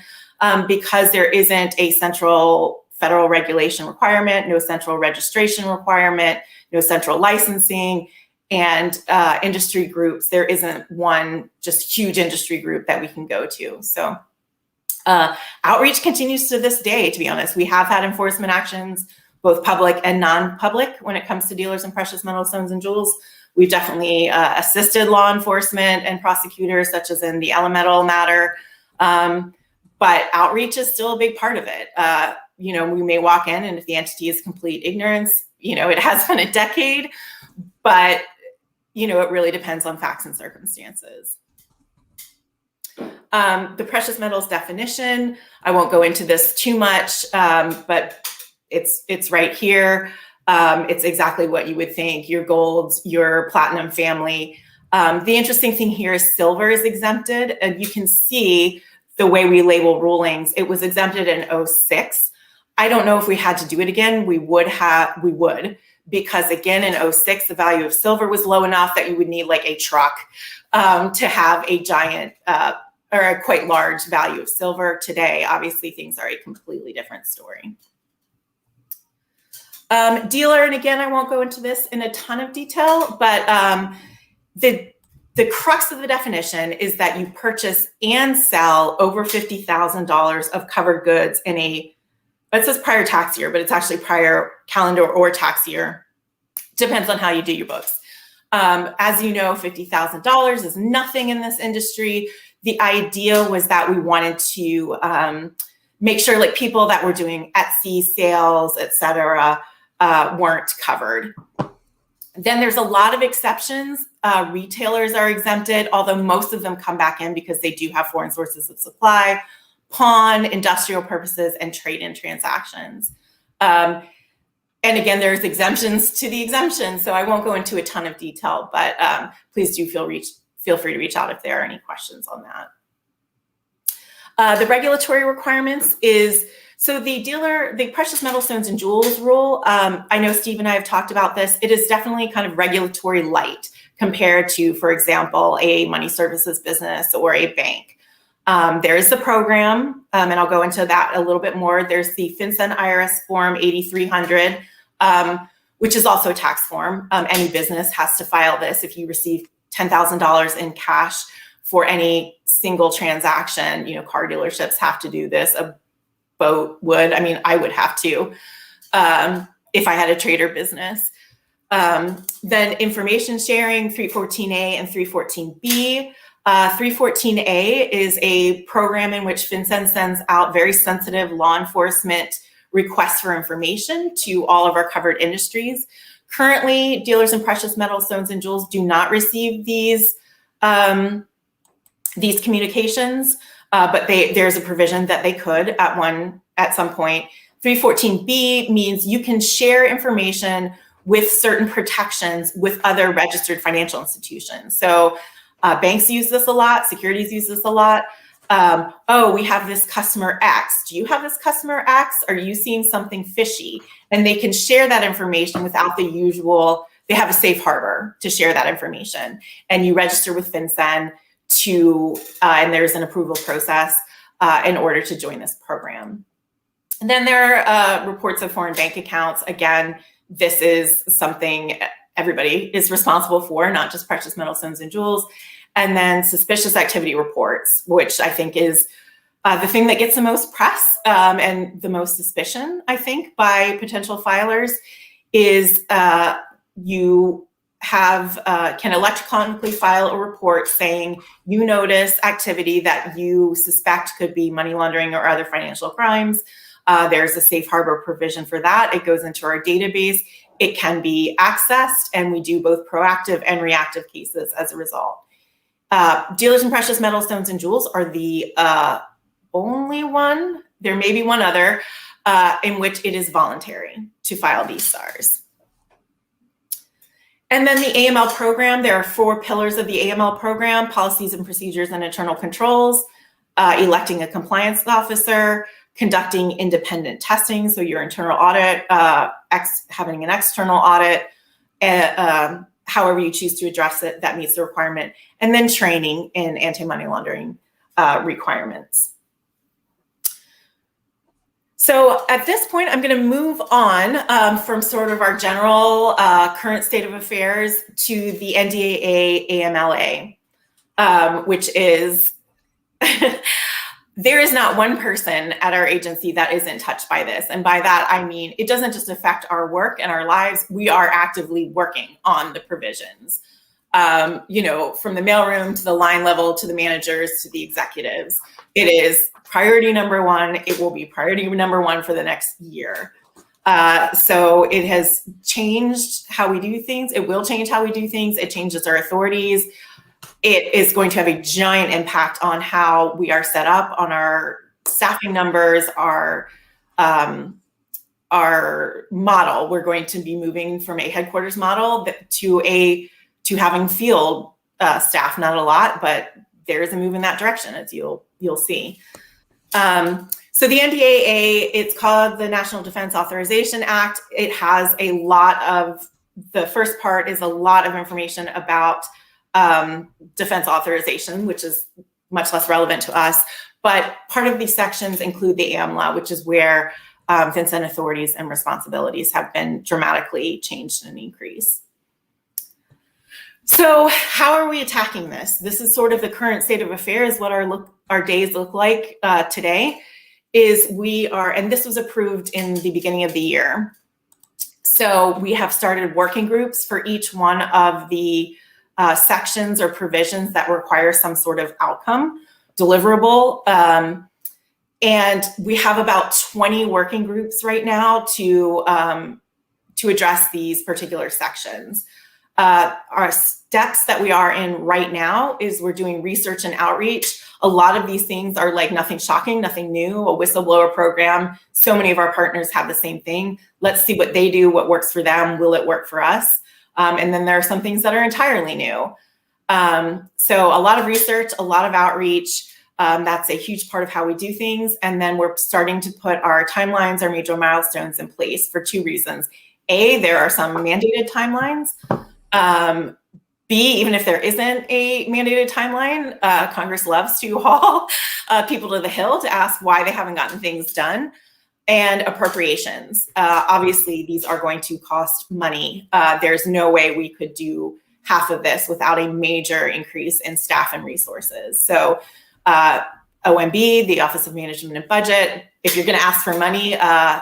because there isn't a central federal regulation requirement, no central registration requirement, no central licensing, and industry groups. There isn't one just huge industry group that we can go to. So outreach continues to this day, to be honest. We have had enforcement actions, both public and non-public, when it comes to dealers in precious metals, stones, and jewels. We've definitely assisted law enforcement and prosecutors, such as in the Elemental matter. But outreach is still a big part of it. You know, we may walk in and if the entity is complete ignorance, you know, it has been a decade, but, you know, it really depends on facts and circumstances. The precious metals definition, I won't go into this too much, but it's right here. It's exactly what you would think, your golds, your platinum family. The interesting thing here is silver is exempted, and you can see the way we label rulings. It was exempted in 06. I don't know if we had to do it again. We would, because again, in 06, the value of silver was low enough that you would need like a truck to have a giant or a quite large value of silver. Today, obviously, things are a completely different story. Dealer, and again, I won't go into this in a ton of detail, but the crux of the definition is that you purchase and sell over $50,000 of covered goods in it says prior tax year, but it's actually prior calendar or tax year. Depends on how you do your books. As you know, $50,000 is nothing in this industry. The idea was that we wanted to make sure like people that were doing Etsy sales, et cetera, weren't covered. Then there's a lot of exceptions. Retailers are exempted, although most of them come back in because they do have foreign sources of supply, pawn, industrial purposes, and trade-in transactions. And again, there's exemptions to the exemptions, so I won't go into a ton of detail, but please do feel free to reach out if there are any questions on that. The regulatory requirements is, so the precious metal, stones, and jewels rule, I know Steve and I have talked about this. It is definitely kind of regulatory light compared to, for example, a money services business or a bank. There is the program, and I'll go into that a little bit more. There's the FinCEN IRS Form 8300, which is also a tax form. Any business has to file this. If you receive $10,000 in cash for any single transaction, you know, car dealerships have to do this. A boat would. I mean, I would have to if I had a trader business. Then information sharing, 314A and 314B. 314A is a program in which FinCEN sends out very sensitive law enforcement requests for information to all of our covered industries. Currently, dealers in precious metals, stones, and jewels do not receive these communications, but there's a provision that they could at some point. 314B means you can share information with certain protections with other registered financial institutions. So banks use this a lot, securities use this a lot. Oh, we have this customer X. Do you have this customer X? Are you seeing something fishy? And they can share that information without the usual, they have a safe harbor to share that information. And you register with FinCEN and there's an approval process in order to join this program. And then there are reports of foreign bank accounts. Again, this is something everybody is responsible for, not just precious metals, stones, and jewels. And then suspicious activity reports, which I think is the thing that gets the most press and the most suspicion, I think, by potential filers is you can electronically file a report saying you notice activity that you suspect could be money laundering or other financial crimes. There's a safe harbor provision for that. It goes into our database. It can be accessed, and we do both proactive and reactive cases as a result. Dealers in precious metals, stones, and jewels are the only one, there may be one other, in which it is voluntary to file these SARs. And then the AML program, there are 4 pillars of the AML program: policies and procedures and internal controls, electing a compliance officer, conducting independent testing, so your internal audit, having an external audit, however you choose to address it, that meets the requirement, and then training in anti-money laundering requirements. So at this point, I'm going to move on from sort of our general current state of affairs to the NDAA AMLA, which is there is not one person at our agency that isn't touched by this. And by that, I mean, it doesn't just affect our work and our lives. We are actively working on the provisions, from the mailroom to the line level, to the managers, to the executives. It is priority number one. It will be priority number one for the next year. So it has changed how we do things. It will change how we do things. It changes our authorities. It is going to have a giant impact on how we are set up, on our staffing numbers, our model. We're going to be moving from a headquarters model to having field staff. Not a lot, but there is a move in that direction, as you'll see. So the NDAA, it's called the National Defense Authorization Act. It has the first part is a lot of information about defense authorization, which is much less relevant to us. But part of these sections include the AMLA, which is where FinCEN authorities and responsibilities have been dramatically changed and increased. So how are we attacking this? This is sort of the current state of affairs. What our days look like today is and this was approved in the beginning of the year. So we have started working groups for each one of the sections or provisions that require some sort of outcome deliverable. And we have about 20 working groups right now to address these particular sections. Our steps that we are in right now is we're doing research and outreach. A lot of these things are like nothing shocking, nothing new, a whistleblower program. So many of our partners have the same thing. Let's see what they do, what works for them. Will it work for us? And then there are some things that are entirely new. So a lot of research, a lot of outreach. That's a huge part of how we do things. And then we're starting to put our timelines, our major milestones in place for 2 reasons. A, there are some mandated timelines. B, even if there isn't a mandated timeline, Congress loves to haul people to the Hill to ask why they haven't gotten things done. And appropriations. Obviously, these are going to cost money. There's no way we could do half of this without a major increase in staff and resources. So OMB, the Office of Management and Budget, if you're going to ask for money,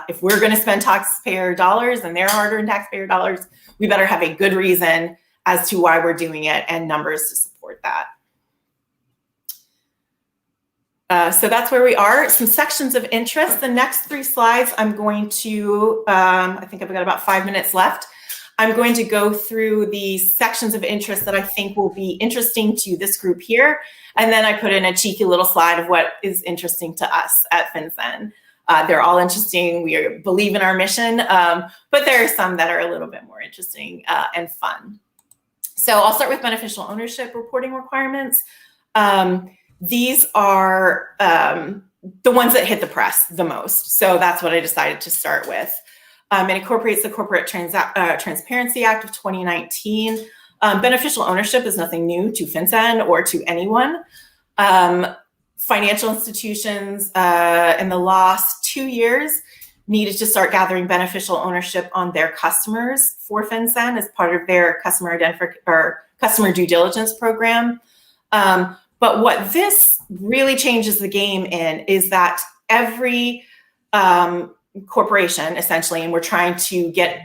if we're going to spend taxpayer dollars and their hard-earned taxpayer dollars, we better have a good reason as to why we're doing it and numbers to support that. So that's where we are. Some sections of interest. The next 3 slides, I'm going to, I think I've got about 5 minutes left. I'm going to go through the sections of interest that I think will be interesting to this group here. And then I put in a cheeky little slide of what is interesting to us at FinCEN. They're all interesting. We believe in our mission, but there are some that are a little bit more interesting and fun. So I'll start with beneficial ownership reporting requirements. These are the ones that hit the press the most. So that's what I decided to start with. It incorporates the Corporate Transparency Act of 2019. Beneficial ownership is nothing new to FinCEN or to anyone. Financial institutions in the last 2 years needed to start gathering beneficial ownership on their customers for FinCEN as part of their customer due diligence program. But what this really changes the game in is that every corporation, essentially, and we're trying to get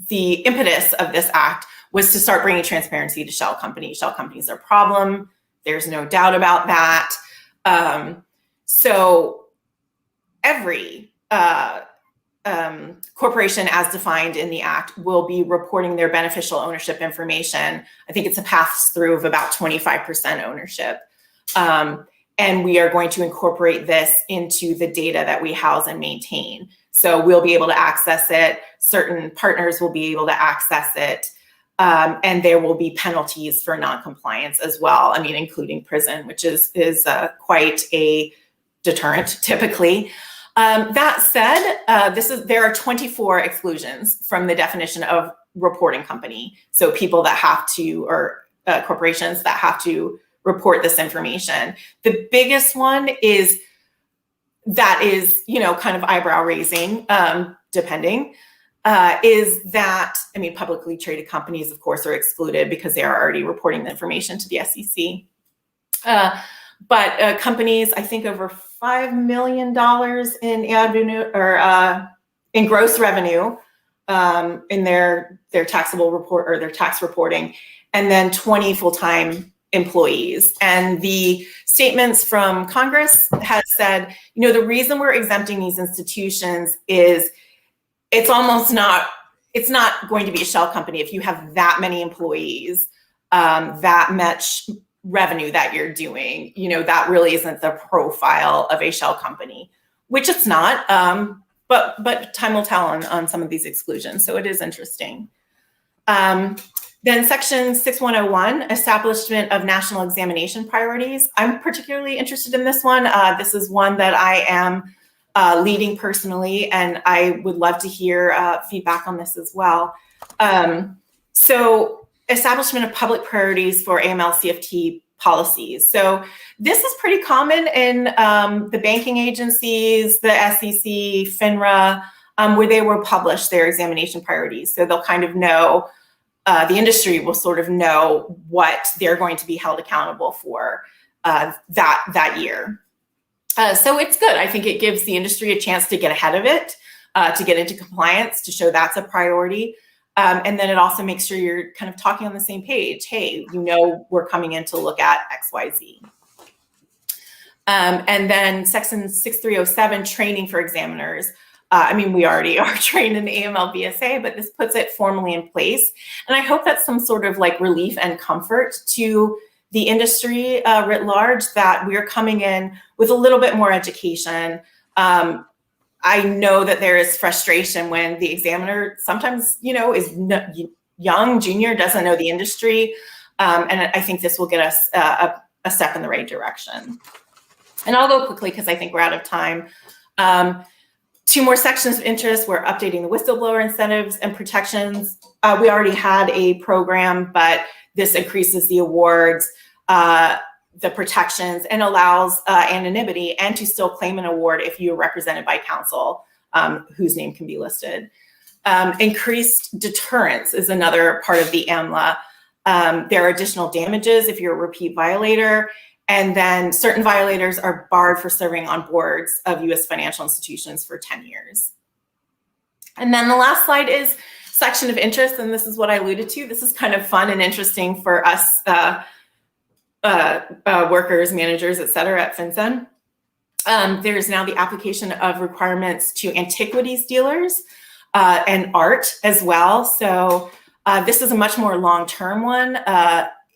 the impetus of this act was to start bringing transparency to shell companies. Shell companies are a problem. There's no doubt about that. So every corporation as defined in the act will be reporting their beneficial ownership information. I think it's a pass-through of about 25% ownership. And we are going to incorporate this into the data that we house and maintain. So we'll be able to access it. Certain partners will be able to access it. And there will be penalties for non-compliance as well. I mean, including prison, which is quite a deterrent typically. That said, there are 24 exclusions from the definition of reporting company. So people that have to, or corporations that have to report this information. The biggest one is kind of eyebrow raising, depending, is that, I mean, publicly traded companies, of course, are excluded because they are already reporting the information to the SEC. But companies, I think over $5 million in revenue or in gross revenue in their taxable report or their tax reporting, and then 20 full-time employees. And the statements from Congress has said, the reason we're exempting these institutions is it's not going to be a shell company if you have that many employees, that much revenue that you're doing, that really isn't the profile of a shell company, which it's not. But time will tell on some of these exclusions. So it is interesting. Then section 6101, establishment of national examination priorities. I'm particularly interested in this one. This is one that I am leading personally, and I would love to hear feedback on this as well. So establishment of public priorities for AML/CFT policies. So this is pretty common in the banking agencies, the SEC, FINRA, where they will publish their examination priorities. So they'll kind of know, the industry will sort of know what they're going to be held accountable for that year. So it's good. I think it gives the industry a chance to get ahead of it, to get into compliance, to show that's a priority. And then it also makes sure you're kind of talking on the same page. Hey, we're coming in to look at XYZ. And then section 6307, training for examiners. We already are trained in the AML BSA, but this puts it formally in place. And I hope that's some sort of like relief and comfort to the industry writ large, that we're coming in with a little bit more education. I know that there is frustration when the examiner sometimes, is young, junior, doesn't know the industry. And I think this will get us a step in the right direction. And I'll go quickly because I think we're out of time. 2 more sections of interest. We're updating the whistleblower incentives and protections. We already had a program, but this increases the awards, the protections, and allows anonymity and to still claim an award if you're represented by counsel whose name can be listed. Increased deterrence is another part of the AMLA. There are additional damages if you're a repeat violator, And then certain violators are barred for serving on boards of U.S. financial institutions for 10 years. And then the last slide is section of interest, and this is what I alluded to. This is kind of fun and interesting for us workers, managers, et cetera, at FinCEN. There's now the application of requirements to antiquities dealers and art as well. So this is a much more long-term one.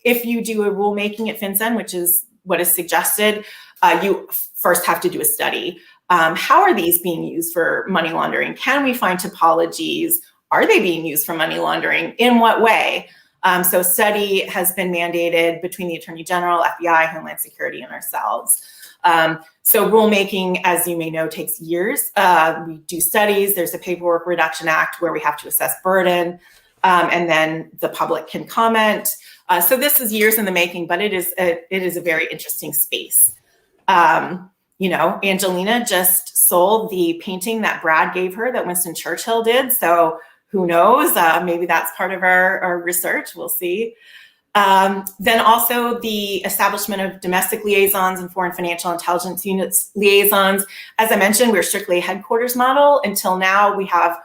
If you do a rulemaking at FinCEN, which is what is suggested, you first have to do a study. How are these being used for money laundering? Can we find topologies? Are they being used for money laundering? In what way? So a study has been mandated between the Attorney General, FBI, Homeland Security, and ourselves. So rulemaking, as you may know, takes years. We do studies. There's a Paperwork Reduction Act where we have to assess burden, and then the public can comment. So this is years in the making, but it is a very interesting space. You know, Angelina just sold the painting that Brad gave her that Winston Churchill did. So who knows? Maybe that's part of our research. We'll see. Then also the establishment of domestic liaisons and foreign financial intelligence units liaisons. As I mentioned, we're strictly a headquarters model. Until now, we have,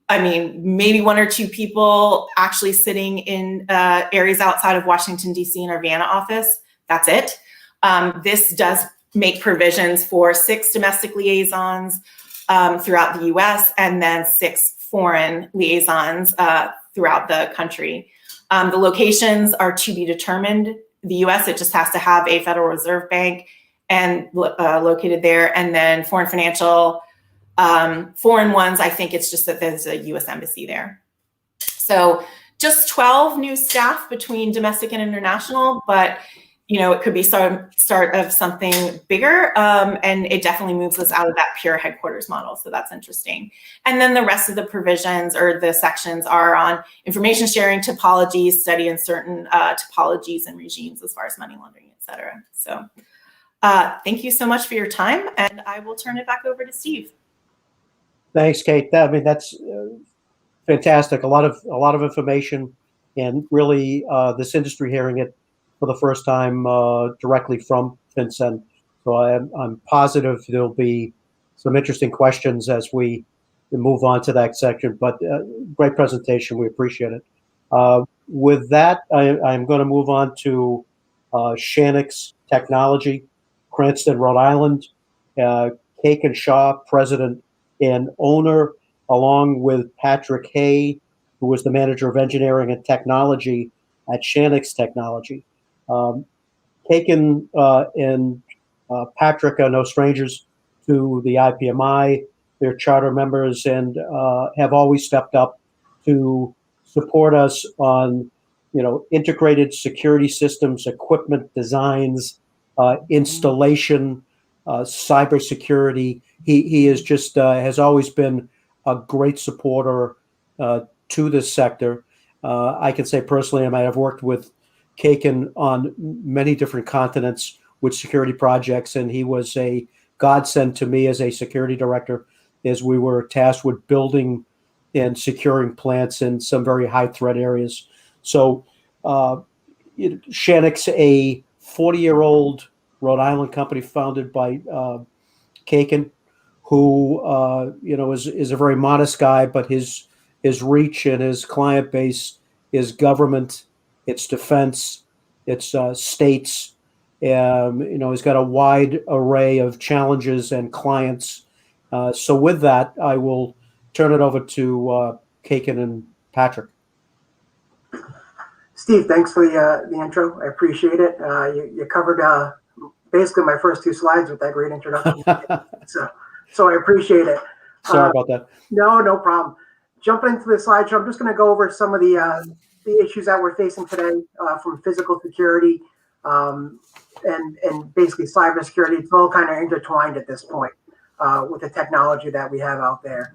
I mean, maybe 1 or 2 people actually sitting in areas outside of Washington, D.C. in our Vienna office. That's it. This does make provisions for 6 domestic liaisons throughout the U.S. and then 6 foreign liaisons throughout the country. The locations are to be determined. The U.S., it just has to have a Federal Reserve Bank and located there, and then foreign financial, foreign ones, I think it's just that there's a U.S. embassy there. So just 12 new staff between domestic and international, but you know, it could be start of something bigger, and it definitely moves us out of that pure headquarters model. So that's interesting. And then the rest of the provisions or the sections are on information sharing, topologies, study in certain topologies and regimes as far as money laundering, et cetera. So thank you so much for your time, and I will turn it back over to Steve. Thanks, Kate. I mean, that's fantastic. A lot of information, and really this industry hearing it for the first time directly from FinCEN. So I'm positive there'll be some interesting questions as we move on to that section. But great presentation. We appreciate it. With that, I'm going to move on to Shanix Technology, Cranston, Rhode Island. Kekin Shah, president and owner, along with Patrick Hay, who was the manager of engineering and technology at Shanix Technology. Kekin and Patrick are no strangers to the IPMI. They're charter members and have always stepped up to support us on, you know, integrated security systems, equipment designs, installation, cybersecurity. He is just has always been a great supporter to this sector. I can say personally, I might have worked with Kekin on many different continents with security projects, and he was a godsend to me as a security director as we were tasked with building and securing plants in some very high threat areas. So Shanix, a 40-year-old Rhode Island company founded by Kekin, who you know is a very modest guy, but his reach and his client base is government, it's defense, it's states. You know, he's got a wide array of challenges and clients. So with that, I will turn it over to Kekin and Patrick. Steve, thanks for the intro. I appreciate it. You covered basically my first 2 slides with that great introduction. So I appreciate it. Sorry about that. No problem. Jumping into the slideshow, I'm just going to go over some of the issues that we're facing today, from physical security and basically cybersecurity. It's all kind of intertwined at this point with the technology that we have out there.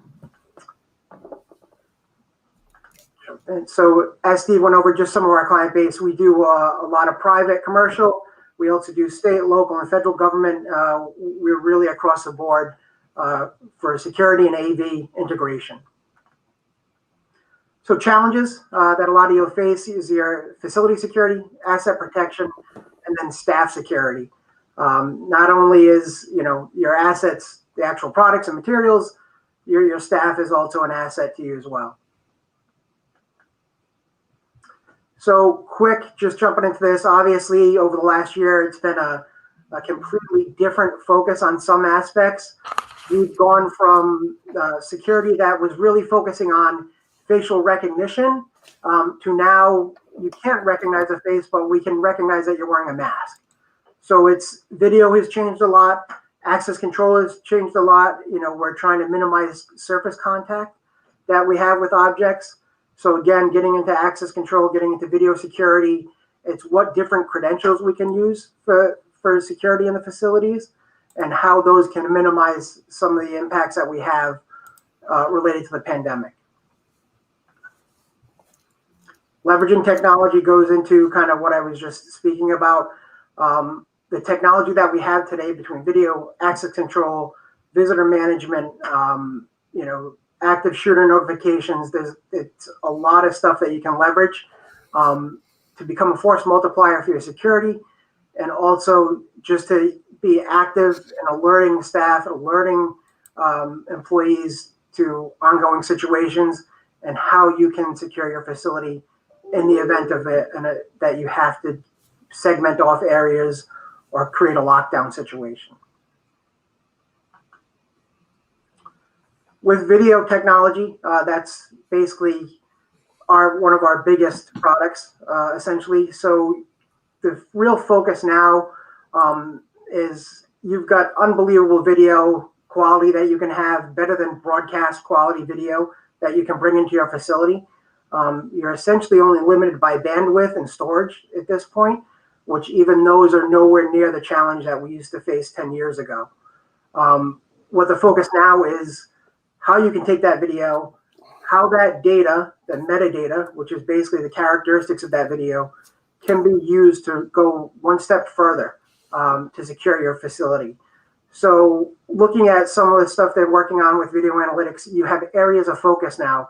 And so as Steve went over just some of our client base, we do a lot of private commercial. We also do state, local, and federal government. We're really across the board for security and AV integration. So challenges that a lot of you face is your facility security, asset protection, and then staff security. Not only is, your assets, the actual products and materials, your staff is also an asset to you as well. So quick, just jumping into this, obviously over the last year, it's been a completely different focus on some aspects. We've gone from security that was really focusing on facial recognition to now you can't recognize a face, but we can recognize that you're wearing a mask. So video has changed a lot. Access control has changed a lot. We're trying to minimize surface contact that we have with objects. So again, getting into access control, getting into video security, it's what different credentials we can use for security in the facilities and how those can minimize some of the impacts that we have related to the pandemic. Leveraging technology goes into kind of what I was just speaking about. The technology that we have today between video, access control, visitor management, active shooter notifications, it's a lot of stuff that you can leverage to become a force multiplier for your security, and also just to be active and alerting staff, alerting employees to ongoing situations and how you can secure your facility in the event of it and that you have to segment off areas or create a lockdown situation. With video technology, that's basically one of our biggest products, essentially. So the real focus now is you've got unbelievable video quality that you can have, better than broadcast quality video that you can bring into your facility. You're essentially only limited by bandwidth and storage at this point, which even those are nowhere near the challenge that we used to face 10 years ago. What the focus now is how you can take that video, how that data, the metadata, which is basically the characteristics of that video, can be used to go one step further to secure your facility. So looking at some of the stuff they're working on with video analytics, you have areas of focus now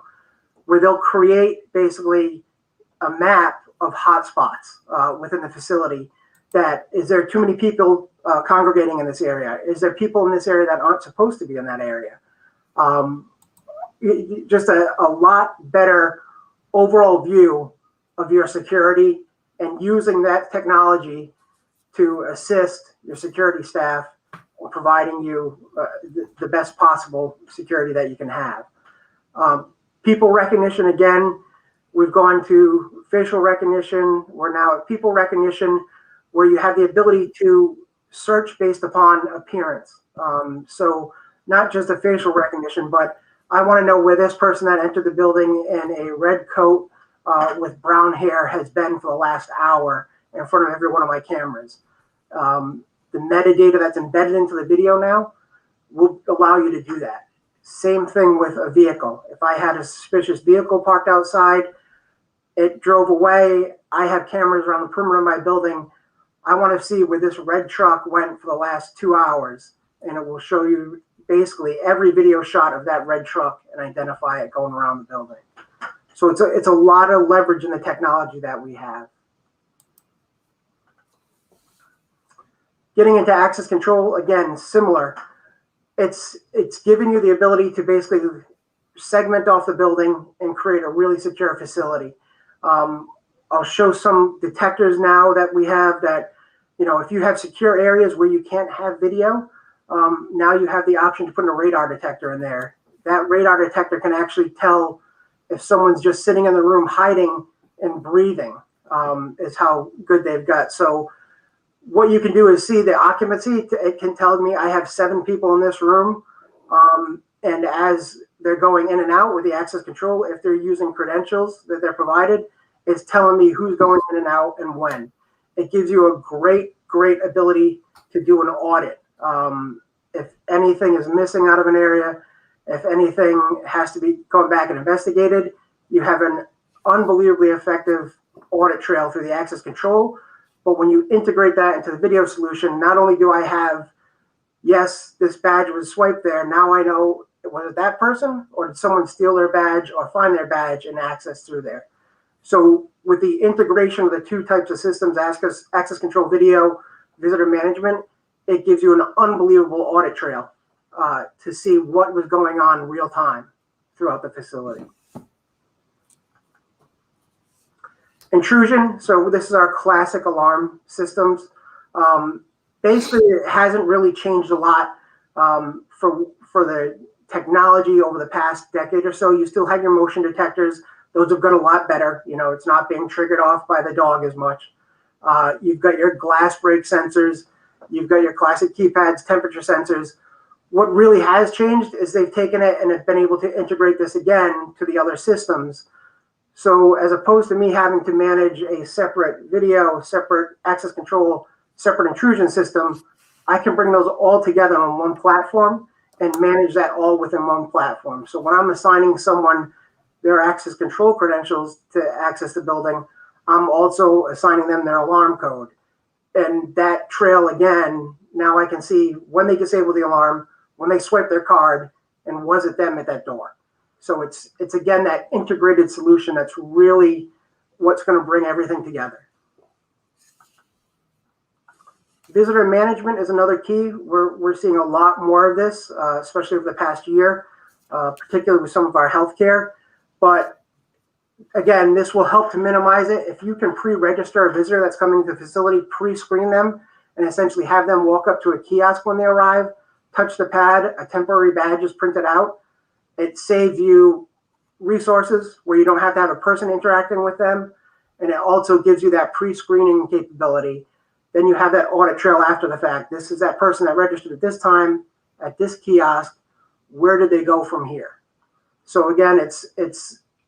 where they'll create basically a map of hotspots within the facility. That is there too many people congregating in this area? Is there people in this area that aren't supposed to be in that area? Just a lot better overall view of your security and using that technology to assist your security staff in providing you the best possible security that you can have. People recognition, again, we've gone to facial recognition. We're now at people recognition, where you have the ability to search based upon appearance. So not just a facial recognition, but I want to know where this person that entered the building in a red coat with brown hair has been for the last hour in front of every one of my cameras. The metadata that's embedded into the video now will allow you to do that. Same thing with a vehicle. If I had a suspicious vehicle parked outside, it drove away, I have cameras around the perimeter of my building. I want to see where this red truck went for the last 2 hours, and it will show you basically every video shot of that red truck and identify it going around the building. So it's a lot of leverage in the technology that we have. Getting into access control, again, similar. It's giving you the ability to basically segment off the building and create a really secure facility. I'll show some detectors now that we have that, if you have secure areas where you can't have video, now you have the option to put in a radar detector in there. That radar detector can actually tell if someone's just sitting in the room hiding and breathing, is how good they've got. So what you can do is see the occupancy. It can tell me I have 7 people in this room. And as they're going in and out with the access control, if they're using credentials that they're provided, it's telling me who's going in and out and when. It gives you a great ability to do an audit. If anything is missing out of an area, if anything has to be going back and investigated, you have an unbelievably effective audit trail through the access control. But when you integrate that into the video solution, not only do I have, yes, this badge was swiped there, now I know, was it that person, or did someone steal their badge or find their badge and access through there? So with the integration of the two types of systems, access control video, visitor management, it gives you an unbelievable audit trail to see what was going on real time throughout the facility. Intrusion, so this is our classic alarm systems. Basically, it hasn't really changed a lot for the technology over the past decade or so. You still have your motion detectors. Those have got a lot better. You know, it's not being triggered off by the dog as much. You've got your glass break sensors. You've got your classic keypads, temperature sensors. What really has changed is they've taken it and have been able to integrate this again to the other systems. So as opposed to me having to manage a separate video, separate access control, separate intrusion system, I can bring those all together on one platform and manage that all within one platform. So when I'm assigning someone their access control credentials to access the building, I'm also assigning them their alarm code. And that trail again, now I can see when they disable the alarm, when they swipe their card, and was it them at that door. So it's again that integrated solution that's really what's going to bring everything together. Visitor management is another key. We're seeing a lot more of this, especially over the past year, particularly with some of our healthcare. But again, this will help to minimize it. If you can pre-register a visitor that's coming to the facility, pre-screen them, and essentially have them walk up to a kiosk when they arrive, touch the pad, a temporary badge is printed out. It saves you resources where you don't have to have a person interacting with them. And it also gives you that pre-screening capability. Then you have that audit trail after the fact. This is that person that registered at this time, at this kiosk. Where did they go from here? So again, it's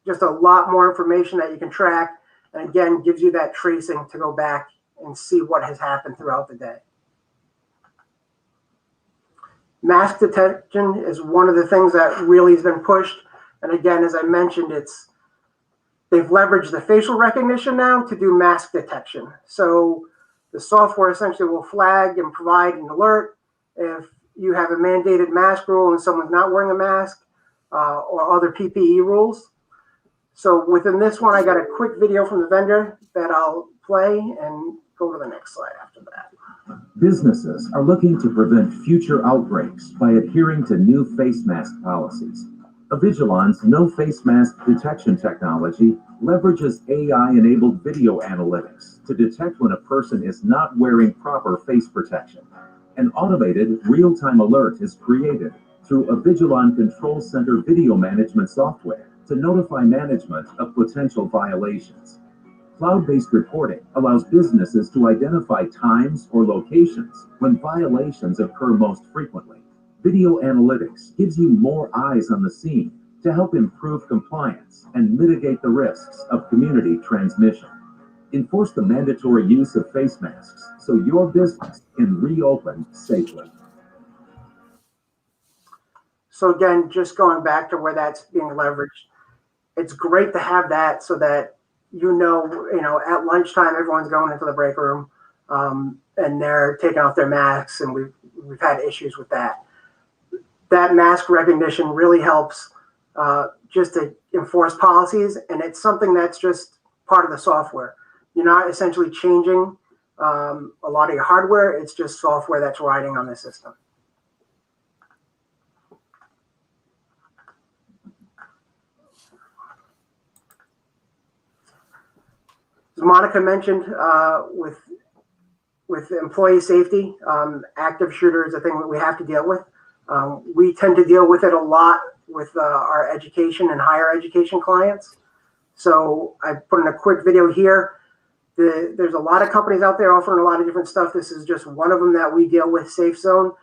just a lot more information that you can track. And again, gives you that tracing to go back and see what has happened throughout the day. Mask detection is one of the things that really has been pushed. And again, as I mentioned, they've leveraged the facial recognition now to do mask detection. So the software essentially will flag and provide an alert if you have a mandated mask rule and someone's not wearing a mask or other PPE rules. So within this one, I got a quick video from the vendor that I'll play and go to the next slide after that. Businesses are looking to prevent future outbreaks by adhering to new face mask policies. Avigilon's no face mask detection technology leverages AI-enabled video analytics to detect when a person is not wearing proper face protection. An automated real-time alert is created through Avigilon Control Center video management software to notify management of potential violations. Cloud-based reporting allows businesses to identify times or locations when violations occur most frequently. Video analytics gives you more eyes on the scene to help improve compliance and mitigate the risks of community transmission. Enforce the mandatory use of face masks so your business can reopen safely. So again, just going back to where that's being leveraged, it's great to have that so that you know, at lunchtime, everyone's going into the break room and they're taking off their masks, and we've had issues with that. That mask recognition really helps just to enforce policies, and it's something that's just part of the software. You're not essentially changing a lot of your hardware. It's just software that's riding on the system. As Monica mentioned, with employee safety, active shooter is a thing that we have to deal with. We tend to deal with it a lot with our education and higher education clients. So I put in a quick video here. There's a lot of companies out there offering a lot of different stuff. This is just one of them that we deal with, SafeZone.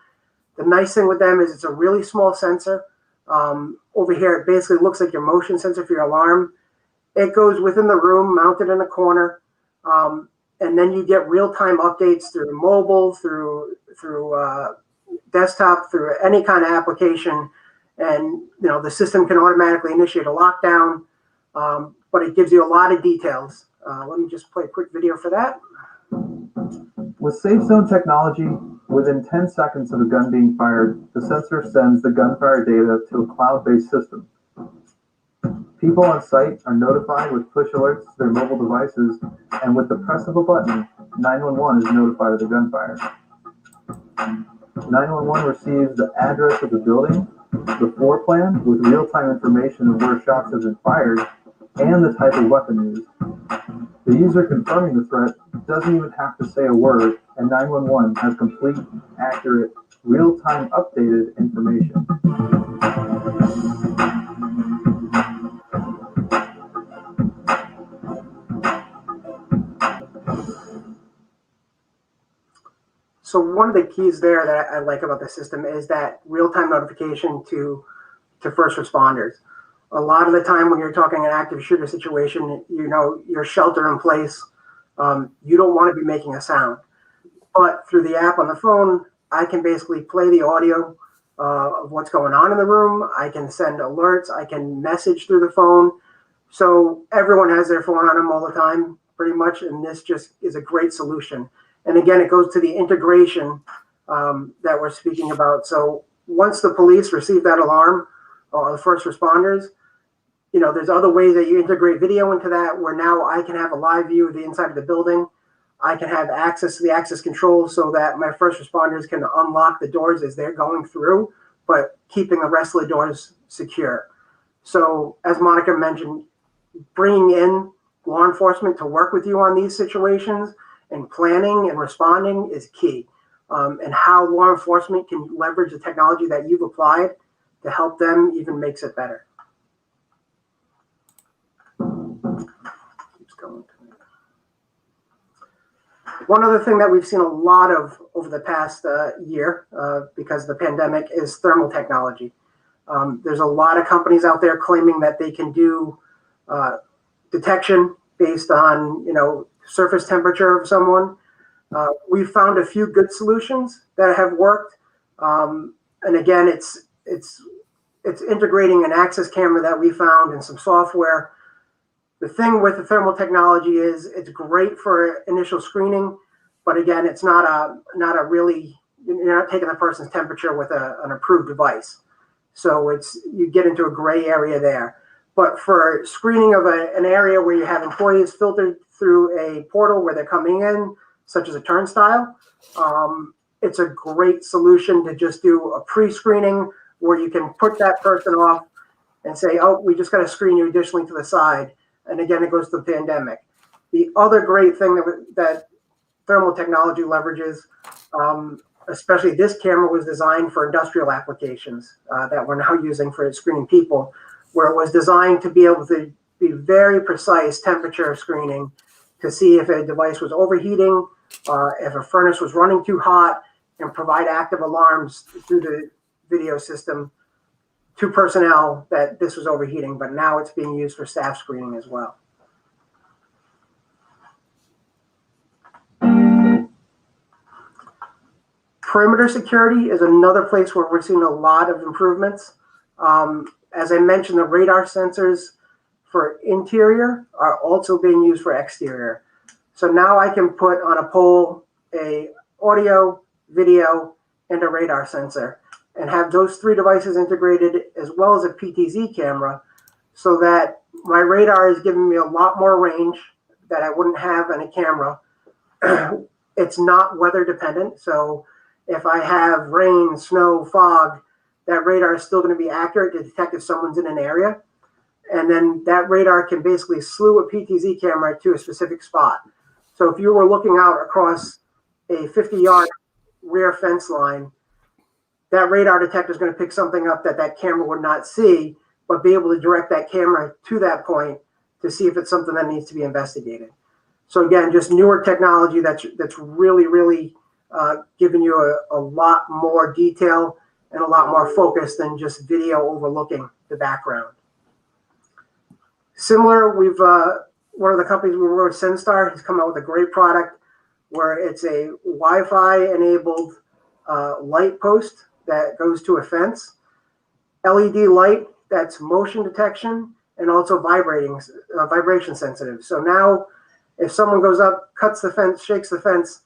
The nice thing with them is it's a really small sensor. Over here, it basically looks like your motion sensor for your alarm. It goes within the room, mounted in a corner, and then you get real-time updates through mobile, through desktop, through any kind of application, and the system can automatically initiate a lockdown, but it gives you a lot of details. Let me just play a quick video for that. With SafeZone technology, within 10 seconds of a gun being fired, the sensor sends the gunfire data to a cloud-based system. People on site are notified with push alerts to their mobile devices, and with the press of a button, 911 is notified of the gunfire. 911 receives the address of the building, the floor plan with real-time information of where shots have been fired, and the type of weapon used. The user confirming the threat doesn't even have to say a word, and 911 has complete, accurate, real-time updated information. So one of the keys there that I like about the system is that real-time notification to first responders. A lot of the time when you're talking an active shooter situation, you know, you're shelter in place. You don't want to be making a sound. But through the app on the phone, I can basically play the audio of what's going on in the room. I can send alerts. I can message through the phone. So everyone has their phone on them all the time, pretty much. And this just is a great solution. And again, it goes to the integration that we're speaking about. So once the police receive that alarm, or the first responders, you know, there's other ways that you integrate video into that, where now I can have a live view of the inside of the building. I can have access to the access control so that my first responders can unlock the doors as they're going through, but keeping the rest of the doors secure. So as Monica mentioned, bringing in law enforcement to work with you on these situations and planning and responding is key. And how law enforcement can leverage the technology that you've applied to help them even makes it better. Keeps going. One other thing that we've seen a lot of over the past year because of the pandemic is thermal technology. There's a lot of companies out there claiming that they can do detection based on, you know, surface temperature of someone. We've found a few good solutions that have worked. And again, it's integrating an access camera that we found and some software. The thing with the thermal technology is it's great for initial screening, but again, it's not a really, you're not taking the person's temperature with an approved device. So you get into a gray area there. But for screening of an area where you have employees filtered through a portal where they're coming in, such as a turnstile, it's a great solution to just do a pre-screening where you can put that person off and say, oh, we just got to screen you additionally to the side. And again, it goes to the pandemic. The other great thing that thermal technology leverages, especially this camera was designed for industrial applications that we're now using for screening people, where it was designed to be able to be very precise temperature screening to see if a device was overheating, if a furnace was running too hot, and provide active alarms through the video system to personnel that this was overheating, but now it's being used for staff screening as well. Perimeter security is another place where we're seeing a lot of improvements. As I mentioned, the radar sensors for interior are also being used for exterior. So now I can put on a pole a audio, video, and a radar sensor and have those three devices integrated as well as a PTZ camera so that my radar is giving me a lot more range that I wouldn't have in a camera. It's not weather dependent. So if I have rain, snow, fog, that radar is still going to be accurate to detect if someone's in an area. And then that radar can basically slew a PTZ camera to a specific spot. So if you were looking out across a 50-yard rear fence line, that radar detector is going to pick something up that camera would not see, but be able to direct that camera to that point to see if it's something that needs to be investigated. So again, just newer technology that's really, really giving you a lot more detail and a lot more focus than just video overlooking the background. Similar, one of the companies we work with, SenStar, has come out with a great product where it's a Wi-Fi enabled light post that goes to a fence, LED light that's motion detection and also vibration sensitive. So now if someone goes up, cuts the fence, shakes the fence,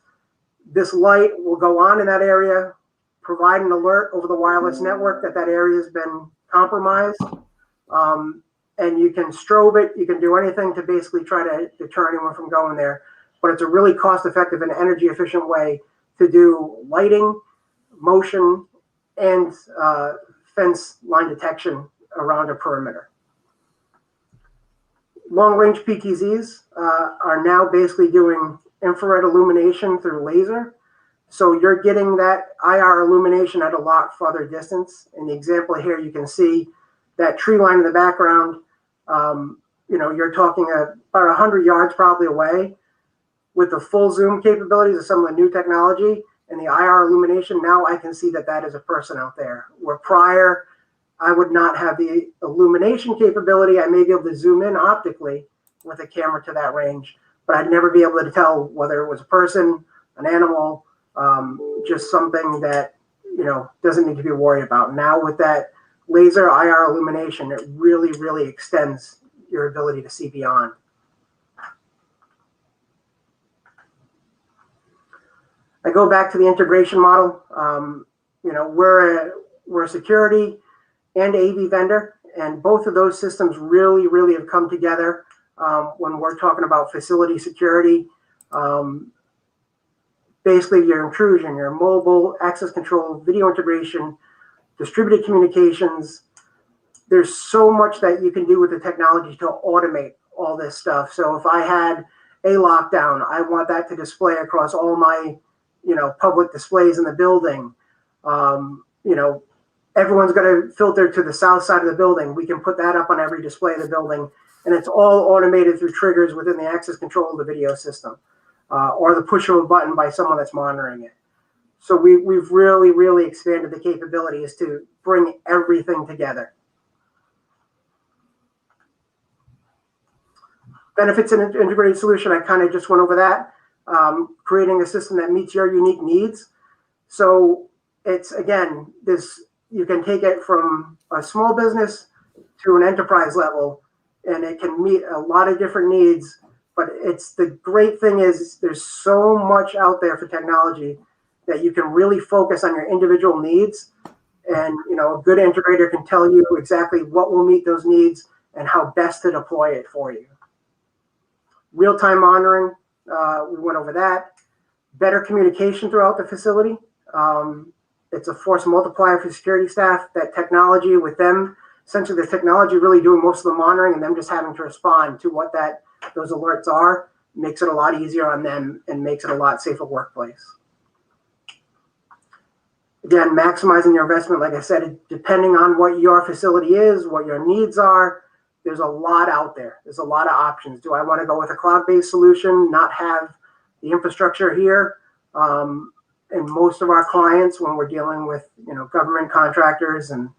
this light will go on in that area, provide an alert over the wireless network that area has been compromised. and you can strobe it. You can do anything to basically try to deter anyone from going there. But it's a really cost-effective and energy-efficient way to do lighting, motion, and fence line detection around a perimeter. Long-range PTZs are now basically doing infrared illumination through laser. So you're getting that IR illumination at a lot farther distance. In the example here, you can see that tree line in the background. You're talking about 100 yards probably away. With the full zoom capabilities of some of the new technology and the IR illumination, now I can see that that is a person out there. Where prior, I would not have the illumination capability. I may be able to zoom in optically with a camera to that range, but I'd never be able to tell whether it was a person, an animal, just something that, doesn't need to be worried about. Now with that laser IR illumination, it really, really extends your ability to see beyond. I go back to the integration model. We're a security and AV vendor, and both of those systems really, really have come together when we're talking about facility security. Basically, your intrusion, your mobile access control, video integration, distributed communications. There's so much that you can do with the technology to automate all this stuff. So if I had a lockdown, I want that to display across all my public displays in the building. Everyone's going to filter to the south side of the building. We can put that up on every display of the building, and it's all automated through triggers within the access control of the video system, or the push of a button by someone that's monitoring it. So we've really, really expanded the capabilities to bring everything together. Benefits in an integrated solution, I kind of just went over that. Creating a system that meets your unique needs. So it's, again, you can take it from a small business to an enterprise level, and it can meet a lot of different needs. But the great thing is there's so much out there for technology that you can really focus on your individual needs. And, a good integrator can tell you exactly what will meet those needs and how best to deploy it for you. Real-time monitoring. We went over that. Better communication throughout the facility. It's a force multiplier for security staff. That technology with them, essentially the technology really doing most of the monitoring and them just having to respond to what those alerts are, makes it a lot easier on them and makes it a lot safer workplace. Again, maximizing your investment, like I said, depending on what your facility is, what your needs are, there's a lot out there. There's a lot of options. Do I want to go with a cloud-based solution, not have the infrastructure here? And most of our clients, when we're dealing with government contractors and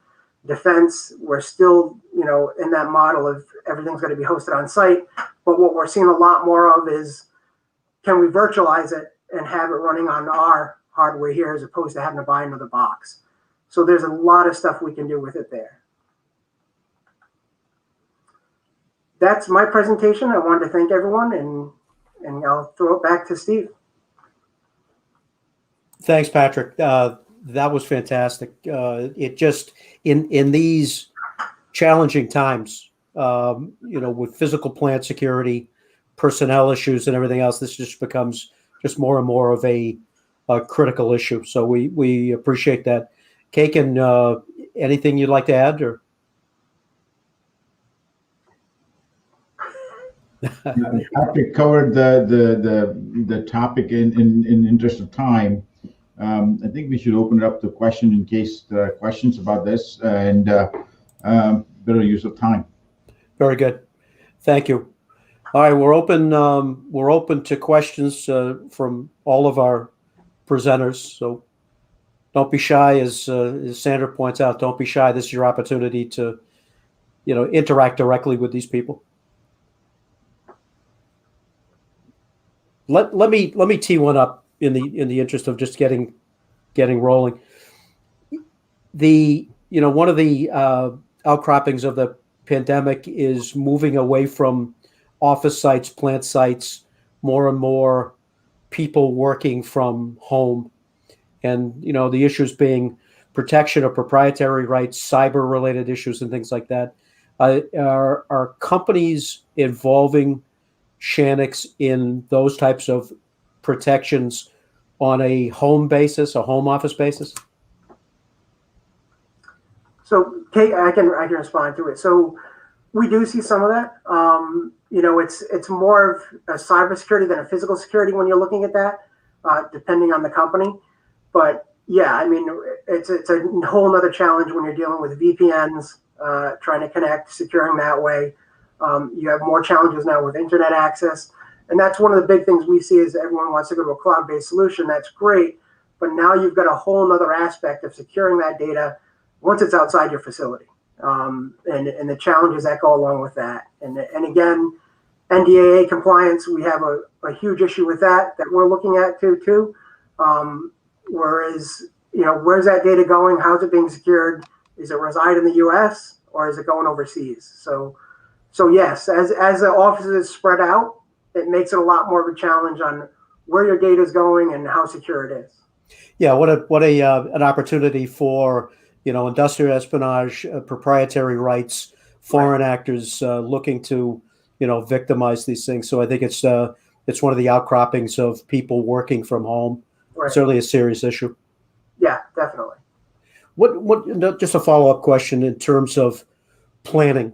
defense, we're still in that model of everything's going to be hosted on site. But what we're seeing a lot more of is, can we virtualize it and have it running on our hardware here as opposed to having to buy another box? So there's a lot of stuff we can do with it there. That's my presentation. I wanted to thank everyone, and I'll throw it back to Steve. Thanks, Patrick. That was fantastic. It just in these challenging times, with physical plant security, personnel issues, and everything else, this just becomes just more and more of a critical issue. So we appreciate that. Kekin, anything you'd like to add? Or Patrick covered the topic in interest of time. I think we should open it up to question in case there are questions about this, and better use of time. Very good. Thank you. All right, we're open to questions from all of our presenters. So don't be shy, as Sandra points out. Don't be shy. This is your opportunity to, interact directly with these people. Let me tee one up in the interest of just getting rolling. One of the outcroppings of the pandemic is moving away from office sites, plant sites, more and more people working from home, and the issues being protection of proprietary rights, cyber related issues, and things like that. Are companies involving Shanix in those types of protections on a home basis, a home office basis? So, Kate, I can respond to it. So, we do see some of that. It's more of a cybersecurity than a physical security when you're looking at that, depending on the company. But yeah, I mean, it's a whole other challenge when you're dealing with VPNs, trying to connect, securing that way. You have more challenges now with internet access. And that's one of the big things we see is everyone wants to go to a cloud-based solution. That's great. But now you've got a whole other aspect of securing that data once it's outside your facility. And the challenges that go along with that. And again, NDAA compliance, we have a huge issue with that we're looking at too. Whereas, where's that data going? How's it being secured? Is it reside in the US or is it going overseas? So yes, as the offices spread out, it makes it a lot more of a challenge on where your data is going and how secure it is. Yeah, what an opportunity for industrial espionage, proprietary rights, foreign actors looking to victimize these things. So I think it's one of the outcroppings of people working from home. Right. Certainly a serious issue. Yeah, definitely. What just a follow-up question in terms of planning.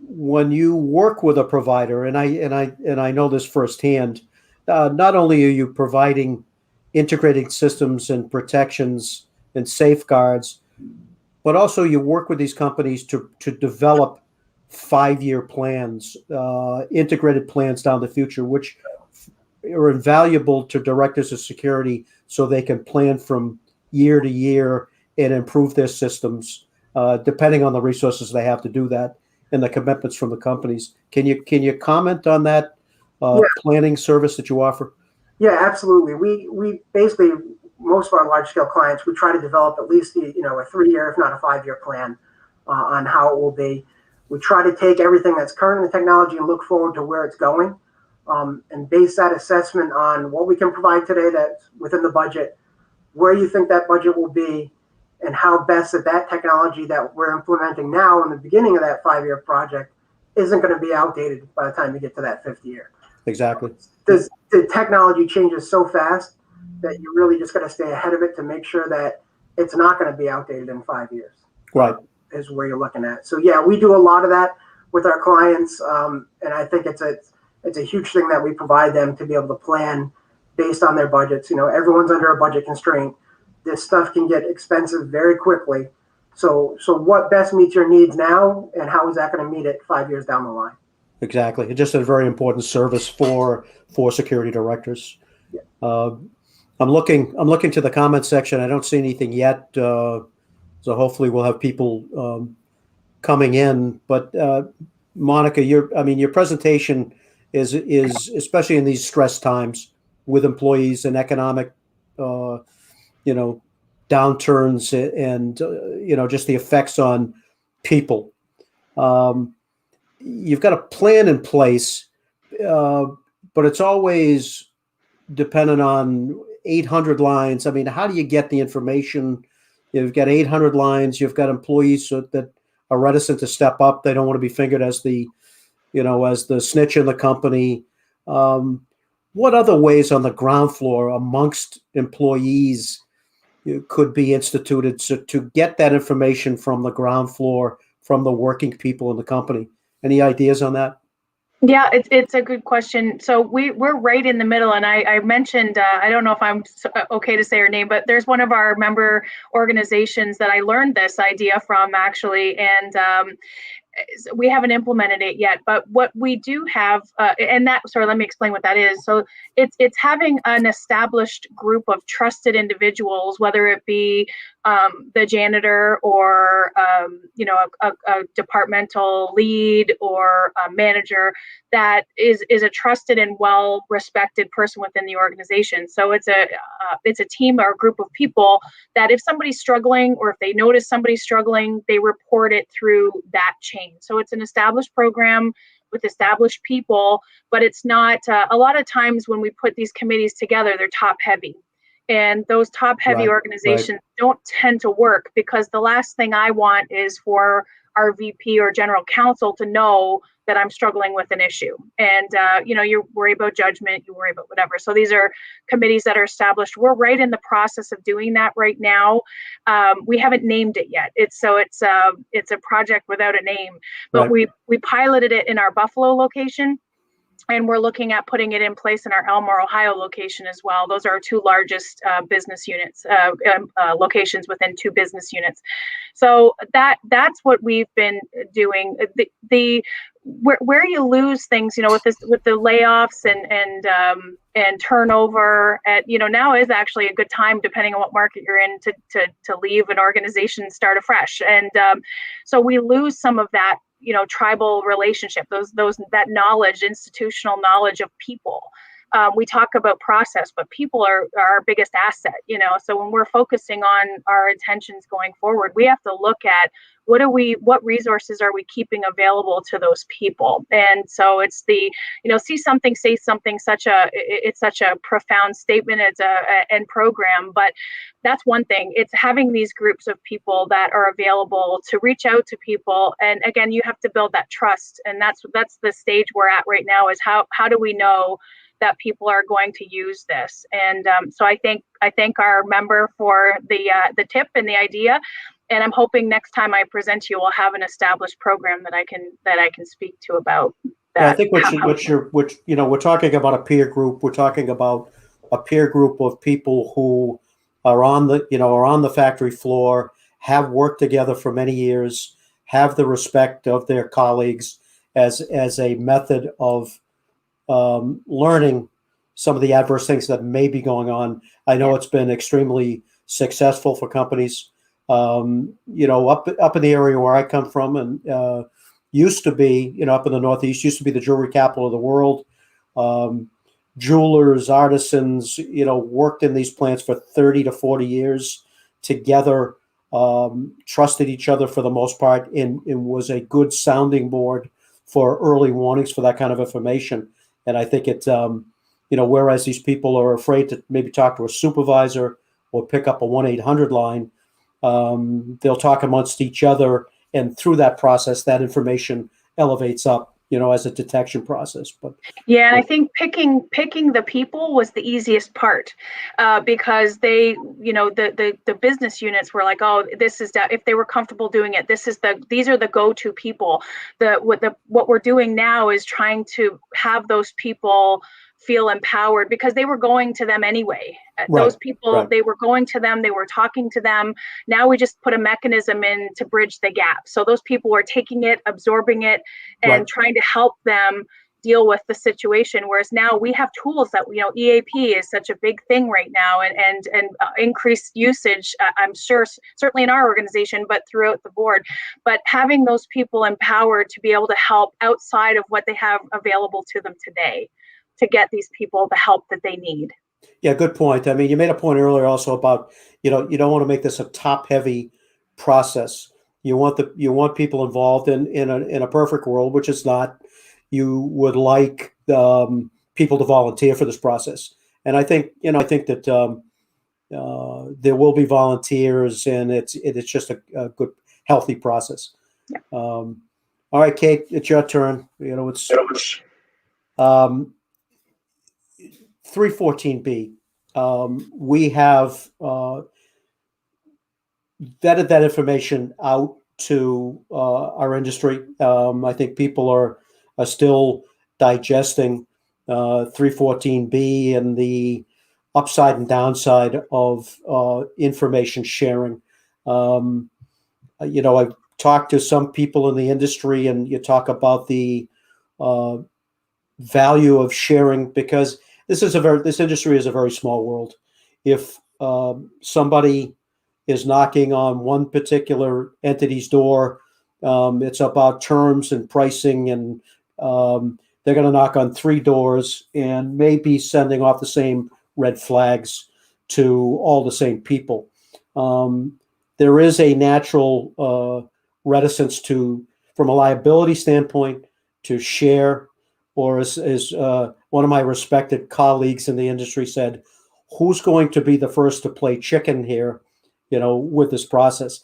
When you work with a provider, and I know this firsthand, not only are you providing integrated systems and protections and safeguards, but also you work with these companies to develop 5-year plans, integrated plans down the future, which are invaluable to directors of security so they can plan from year to year and improve their systems, depending on the resources they have to do that and the commitments from the companies. Can you comment on that planning service that you offer? Yeah, absolutely. We basically, most of our large scale clients, we try to develop at least a 3-year, if not a 5-year plan on how it will be. We try to take everything that's current in the technology and look forward to where it's going, and base that assessment on what we can provide today that's within the budget, where you think that budget will be, and how best that technology that we're implementing now in the beginning of that 5-year project isn't going to be outdated by the time you get to that 5th year. Exactly. The technology changes so fast that you really just got to stay ahead of it to make sure that it's not going to be outdated in 5 years. Right. Is where you're looking at. So yeah, we do a lot of that with our clients, and I think it's a huge thing that we provide them to be able to plan based on their budgets. Everyone's under a budget constraint. This stuff can get expensive very quickly. So what best meets your needs now, and how is that going to meet it 5 years down the line? Exactly. It's just a very important service for security directors. Yeah. I'm looking to the comment section. I don't see anything yet. So hopefully we'll have people coming in. But Monica, your presentation is especially in these stress times with employees and economic, downturns and just the effects on people. You've got a plan in place, but it's always dependent on 800 lines. I mean, how do you get the information? You've got 800 lines. You've got employees that are reticent to step up. They don't want to be fingered as the snitch in the company. What other ways on the ground floor amongst employees could be instituted to get that information from the ground floor, from the working people in the company? Any ideas on that? Yeah, it's a good question. So we're right in the middle, and I mentioned, I don't know if I'm okay to say her name, but there's one of our member organizations that I learned this idea from actually, and we haven't implemented it yet. But what we do have, let me explain what that is. So it's having an established group of trusted individuals, whether it be the janitor or a departmental lead or a manager that is a trusted and well-respected person within the organization. So it's a team or a group of people that if somebody's struggling or if they notice somebody struggling, they report it through that chain. So it's an established program with established people, but it's not a lot of times when we put these committees together, they're top heavy. And those top heavy organizations don't tend to work, because the last thing I want is for our VP or general counsel to know that I'm struggling with an issue. And, you worry about judgment, you worry about whatever. So these are committees that are established. We're right in the process of doing that right now. We haven't named it yet. It's a project without a name, but Right. we piloted it in our Buffalo location. And we're looking at putting it in place in our Elmore, Ohio location as well. Those are our two largest business units, locations within two business units. So that's what we've been doing. Where you lose things, with the layoffs and turnover, now is actually a good time, depending on what market you're in, to leave an organization and start afresh. And so we lose some of that, tribal relationship, that knowledge, institutional knowledge of people. We talk about process, but people are our biggest asset, so when we're focusing on our intentions going forward, we have to look at what resources are we keeping available to those people. And so it's the, see something, say something, it's such a profound statement. It's and program, but that's one thing. It's having these groups of people that are available to reach out to people. And again, you have to build that trust. And that's the stage we're at right now, is how do we know that people are going to use this? And so I thank our member for the tip and the idea. And I'm hoping next time I present to you, we'll have an established program that I can speak to about that. Yeah, I think we're talking about a peer group. We're talking about a peer group of people who are on the factory floor, have worked together for many years, have the respect of their colleagues as a method of learning some of the adverse things that may be going on. I know it's been extremely successful for companies. Up in the area where I come from, and used to be, up in the Northeast, used to be the jewelry capital of the world. Jewelers, artisans, worked in these plants for 30 to 40 years together, trusted each other for the most part, and was a good sounding board for early warnings for that kind of information. And I think it, whereas these people are afraid to maybe talk to a supervisor or pick up a 1-800 line, they'll talk amongst each other, and through that process, that information elevates up, as a detection process. But yeah, and I think picking the people was the easiest part, because they, the business units were like, oh, this is that, if they were comfortable doing it, these are the go-to people. What we're doing now is trying to have those people feel empowered, because they were going to them anyway. Right, Those people, right. they were going to them, they were talking to them. Now we just put a mechanism in to bridge the gap. So those people were taking it, absorbing it, and Right. trying to help them deal with the situation. Whereas now we have tools that, EAP is such a big thing right now, and increased usage, I'm sure, certainly in our organization, but throughout the board. But having those people empowered to be able to help outside of what they have available to them today, to get these people the help that they need. Yeah, good point. I mean, you made a point earlier also about, you don't want to make this a top-heavy process. You want people involved in a perfect world, which is not. You would like people to volunteer for this process, and I think that there will be volunteers, and it's just a good, healthy process. Yeah. All right, Kate, it's your turn. It's 314B. We have vetted that information out to our industry. I think people are still digesting 314B and the upside and downside of information sharing. I've talked to some people in the industry, and you talk about the value of sharing, because this industry is a very small world. If somebody is knocking on one particular entity's door, it's about terms and pricing, and they're going to knock on 3 doors and maybe sending off the same red flags to all the same people. There is a natural reticence from a liability standpoint, to share, or as one of my respected colleagues in the industry said, who's going to be the first to play chicken here, with this process?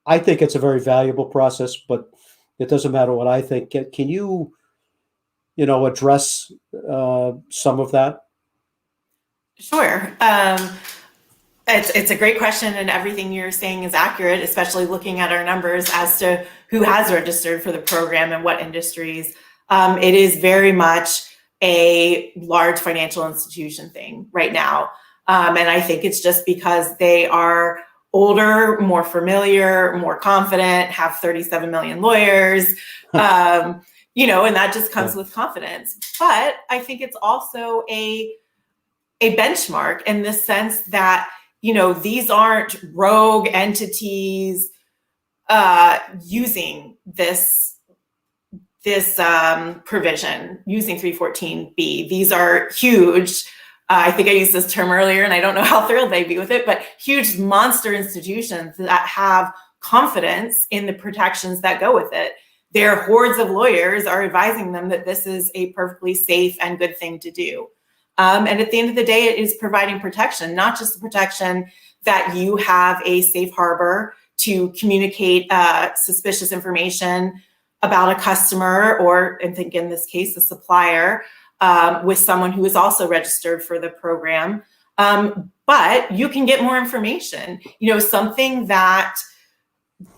I think it's a very valuable process, but it doesn't matter what I think. Can you, address some of that? Sure. It's a great question, and everything you're saying is accurate, especially looking at our numbers as to who has registered for the program and what industries. It is very much a large financial institution thing right now. And I think it's just because they are older, more familiar, more confident, have 37 million lawyers, and that just comes with confidence. But I think it's also a benchmark in the sense that, these aren't rogue entities using this provision, using 314B. These are huge. I think I used this term earlier, and I don't know how thrilled they'd be with it, but huge monster institutions that have confidence in the protections that go with it. Their hordes of lawyers are advising them that this is a perfectly safe and good thing to do. And at the end of the day, it is providing protection, not just the protection that you have a safe harbor to communicate suspicious information about a customer, or I think in this case, a supplier, with someone who is also registered for the program. But you can get more information, something that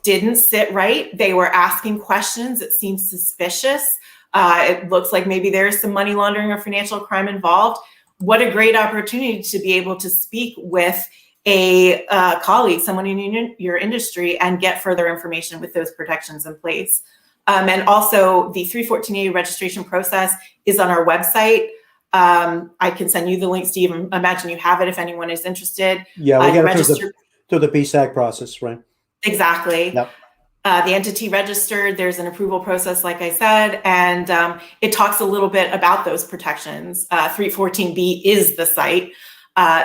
didn't sit right. They were asking questions that seemed suspicious. It looks like maybe there's some money laundering or financial crime involved. What a great opportunity to be able to speak with a colleague, someone in your industry, and get further information with those protections in place. And also the 314A registration process is on our website. I can send you the link, Steve. I imagine you have it if anyone is interested. Yeah, we get it through the BSAG process, right? Exactly. Yep. The entity registered, there's an approval process, like I said, and it talks a little bit about those protections. 314B is the site.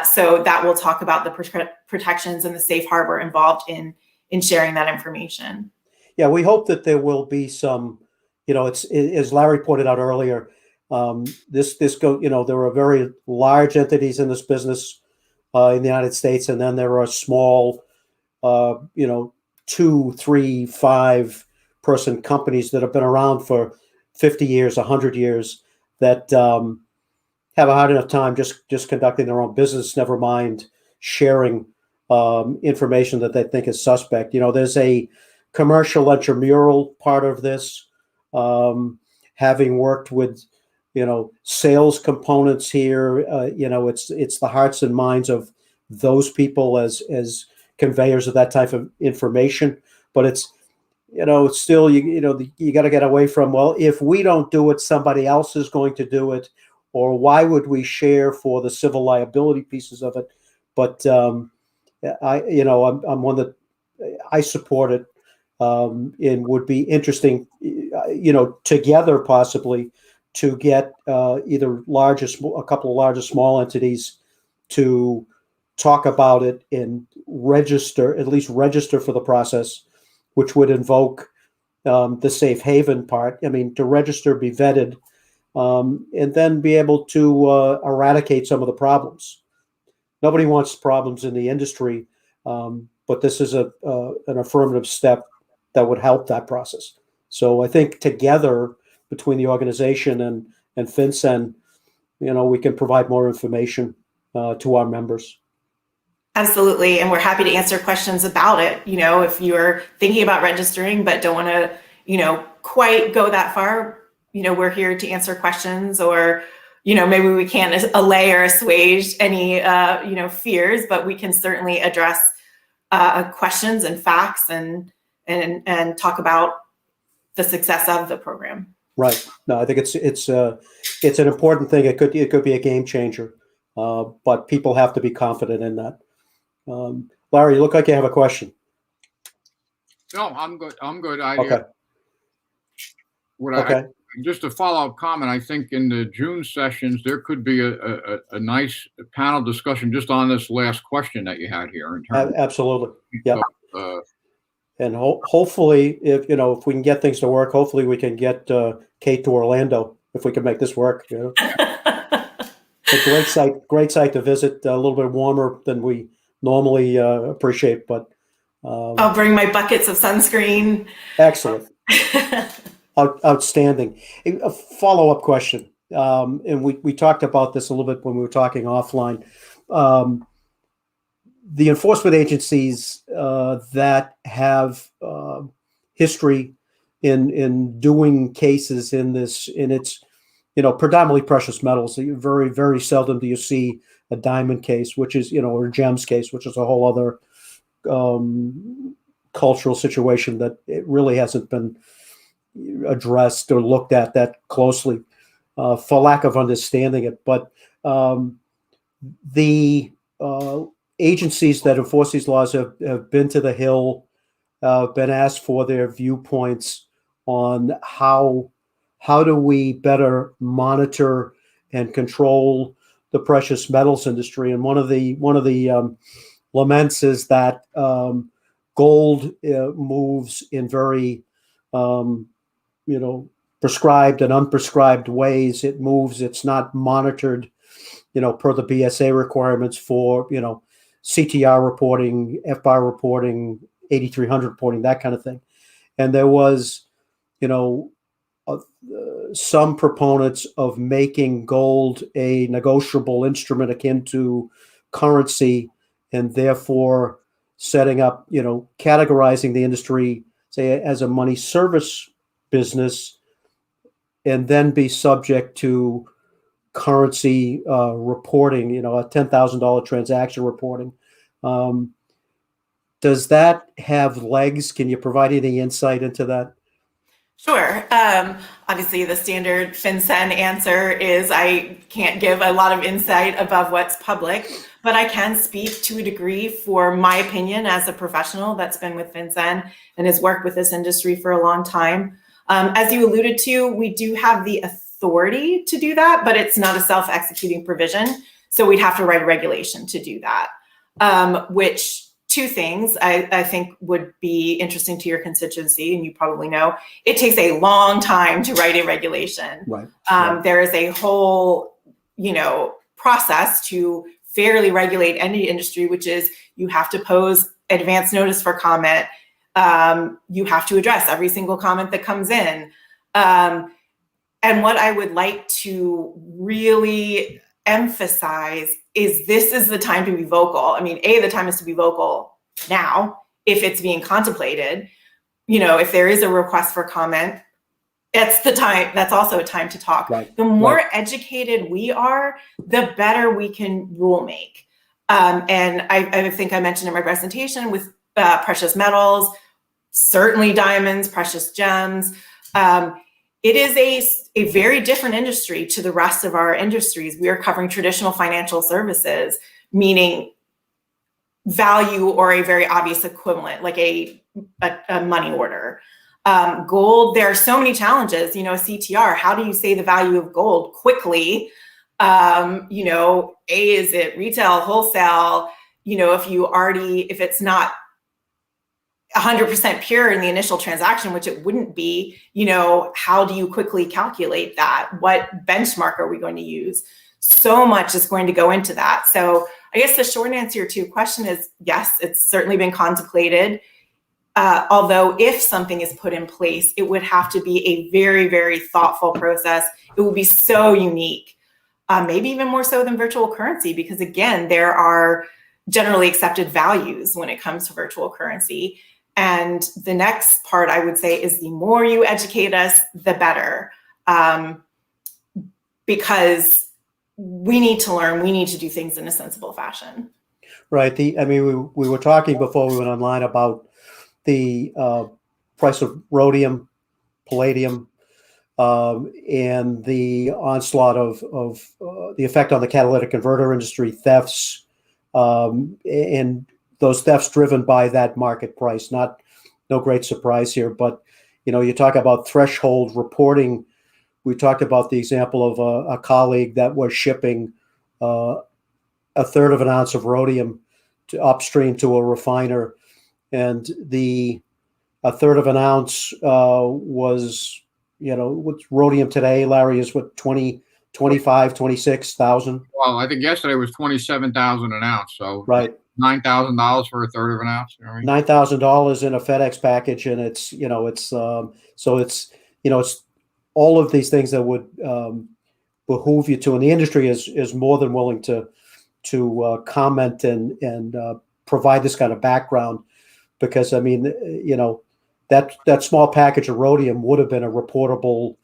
So that will talk about the protections and the safe harbor involved in sharing that information. Yeah, we hope that there will be some, it's as Larry pointed out earlier, there are very large entities in this business in the United States, and then there are small, 2, 3, 5 person companies that have been around for 50 years, 100 years that have a hard enough time just conducting their own business, never mind sharing information that they think is suspect. There's a commercial intramural part of this, having worked with, sales components here, it's the hearts and minds of those people as conveyors of that type of information. But it's, it's still, you got to get away from, well, if we don't do it, somebody else is going to do it, or why would we share for the civil liability pieces of it? But I'm one that I support it, and would be interesting, together possibly to get either a couple of large or small entities to talk about it and at least register for the process, which would invoke the safe haven part. I mean, to register, be vetted, and then be able to eradicate some of the problems. Nobody wants problems in the industry, but this is an affirmative step that would help that process. So I think together between the organization and FinCEN, we can provide more information to our members. Absolutely. And we're happy to answer questions about it. If you're thinking about registering, but don't want to, quite go that far, we're here to answer questions, or, maybe we can't allay or assuage any, fears, but we can certainly address questions and facts and talk about the success of the program. Right. No, I think it's an important thing. It could be a game changer, but people have to be confident in that. Larry, you look like you have a question. No, I'm good. Okay. Okay. Just a follow-up comment, I think in the June sessions, there could be a nice panel discussion just on this last question that you had here. In terms Absolutely. Yeah. of, and hopefully, if we can get things to work, hopefully we can get Kate to Orlando if we can make this work. It's a great site to visit. A little bit warmer than we normally appreciate, but I'll bring my buckets of sunscreen. Excellent. Outstanding. A follow-up question. And we talked about this a little bit when we were talking offline. The enforcement agencies that have history in doing cases in its, predominantly precious metals. Very, very seldom do you see a diamond case, which is, or a gems case, which is a whole other cultural situation that it really hasn't been addressed or looked at that closely for lack of understanding it. But the agencies that enforce these laws have been to the Hill, been asked for their viewpoints on how do we better monitor and control the precious metals industry. And one of the laments is that gold moves in very prescribed and unprescribed ways. It moves. It's not monitored, per the BSA requirements for CTR reporting, FBAR reporting, 8300 reporting, that kind of thing. And there was, some proponents of making gold a negotiable instrument akin to currency, and therefore setting up, categorizing the industry, say, as a money service business, and then be subject to currency reporting, a $10,000 transaction reporting. Does that have legs? Can you provide any insight into that? Sure. Obviously, the standard FinCEN answer is I can't give a lot of insight above what's public, but I can speak to a degree for my opinion as a professional that's been with FinCEN and has worked with this industry for a long time. As you alluded to, we do have the authority to do that, but it's not a self-executing provision. So we'd have to write a regulation to do that, which two things I think would be interesting to your constituency, and you probably know, it takes a long time to write a regulation. Right. There is a whole, process to fairly regulate any industry, which is you have to pose advance notice for comment. You have to address every single comment that comes in. And what I would like to really emphasize is this is the time to be vocal. I mean, the time is to be vocal now if it's being contemplated. If there is a request for comment, that's the time. That's also a time to talk. Right. The more educated we are, the better we can rule make. And I think I mentioned in my presentation with precious metals, certainly diamonds, precious gems. It is a very different industry to the rest of our industries. We are covering traditional financial services, meaning value or a very obvious equivalent, like a money order. Gold, there are so many challenges, CTR, how do you say the value of gold quickly? Is it retail, wholesale? If it's not 100% pure in the initial transaction, which it wouldn't be, how do you quickly calculate that? What benchmark are we going to use? So much is going to go into that. So I guess the short answer to your question is yes, it's certainly been contemplated. Although if something is put in place, it would have to be a very, very thoughtful process. It would be so unique, maybe even more so than virtual currency, because again, there are generally accepted values when it comes to virtual currency. And the next part I would say is the more you educate us, the better, because we need to learn, we need to do things in a sensible fashion. Right. We were talking before we went online about the price of rhodium, palladium, and the onslaught of the effect on the catalytic converter industry, thefts, and those thefts driven by that market price. No great surprise here, but you talk about threshold reporting. We talked about the example of a colleague that was shipping a third of an ounce of rhodium upstream to a refiner, and a third of an ounce was, what's rhodium today, Larry, is what, 25, 26,000? Well, I think yesterday was 27,000 an ounce. So Right. $9,000 for a third of an ounce. You know what I mean? $9,000 in a FedEx package, and it's so it's all of these things that would behoove you to, and the industry is more than willing to comment and provide this kind of background, because I mean, that small package of rhodium would have been a reportable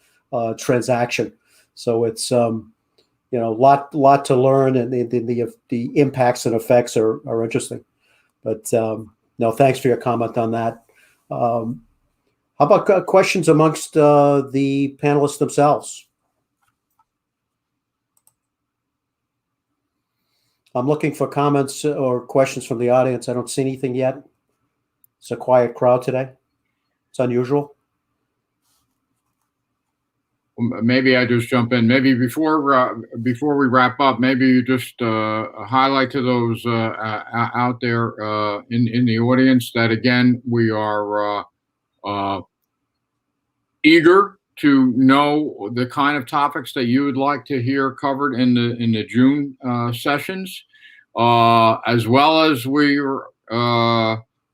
transaction. So it's lot to learn, and the impacts and effects are interesting. But no, thanks for your comment on that. How about questions amongst the panelists themselves? I'm looking for comments or questions from the audience. I don't see anything yet. It's a quiet crowd today. It's unusual. Maybe I just jump in. Maybe before we wrap up, maybe you just highlight to those out there in the audience that, again, we are eager to know the kind of topics that you would like to hear covered in the June sessions, as well as we're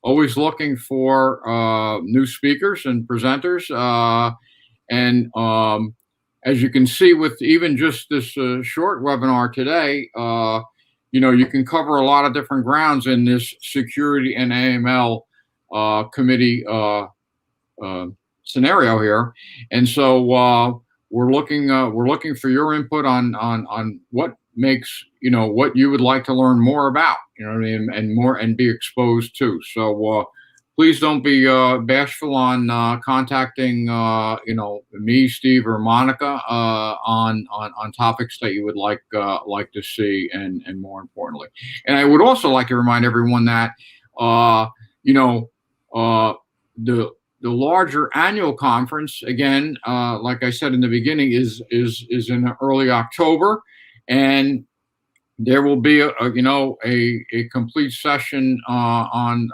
always looking for new speakers and presenters. And as you can see with even just this short webinar today, you can cover a lot of different grounds in this security and AML committee scenario here. And so we're looking for your input on what makes, what you would like to learn more about, you know what I mean, and be exposed to. So please don't be bashful on contacting me, Steve, or Monica on topics that you would like to see, and more importantly. And I would also like to remind everyone that the larger annual conference, again, like I said in the beginning, is in early October, and there will be a complete session on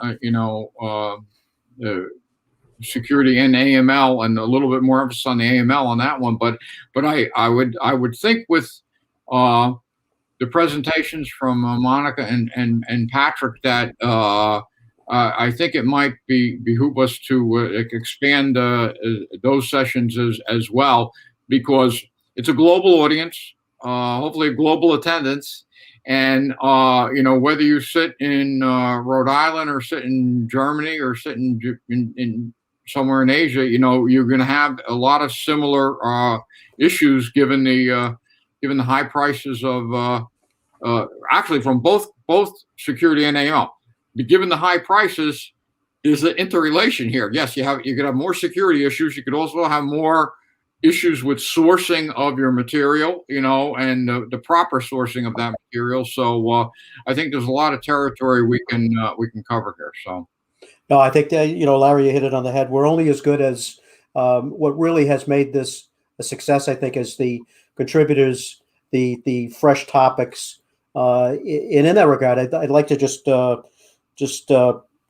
security and AML, and a little bit more emphasis on the AML on that one. But I would think with the presentations from Monica and Patrick that I think it might behoove us to expand those sessions as well, because it's a global audience, hopefully a global attendance. And, whether you sit in Rhode Island or sit in Germany or sit in somewhere in Asia, you're going to have a lot of similar issues given the high prices of actually from both security and AML. Given the high prices, is the interrelation here. Yes, you could have more security issues. You could also have more issues with sourcing of your material, and the proper sourcing of that material. So I think there's a lot of territory we can cover here. So no, I think that, Larry, you hit it on the head. We're only as good as what really has made this a success, I think, is the contributors, the fresh topics. And in that regard, I'd like to just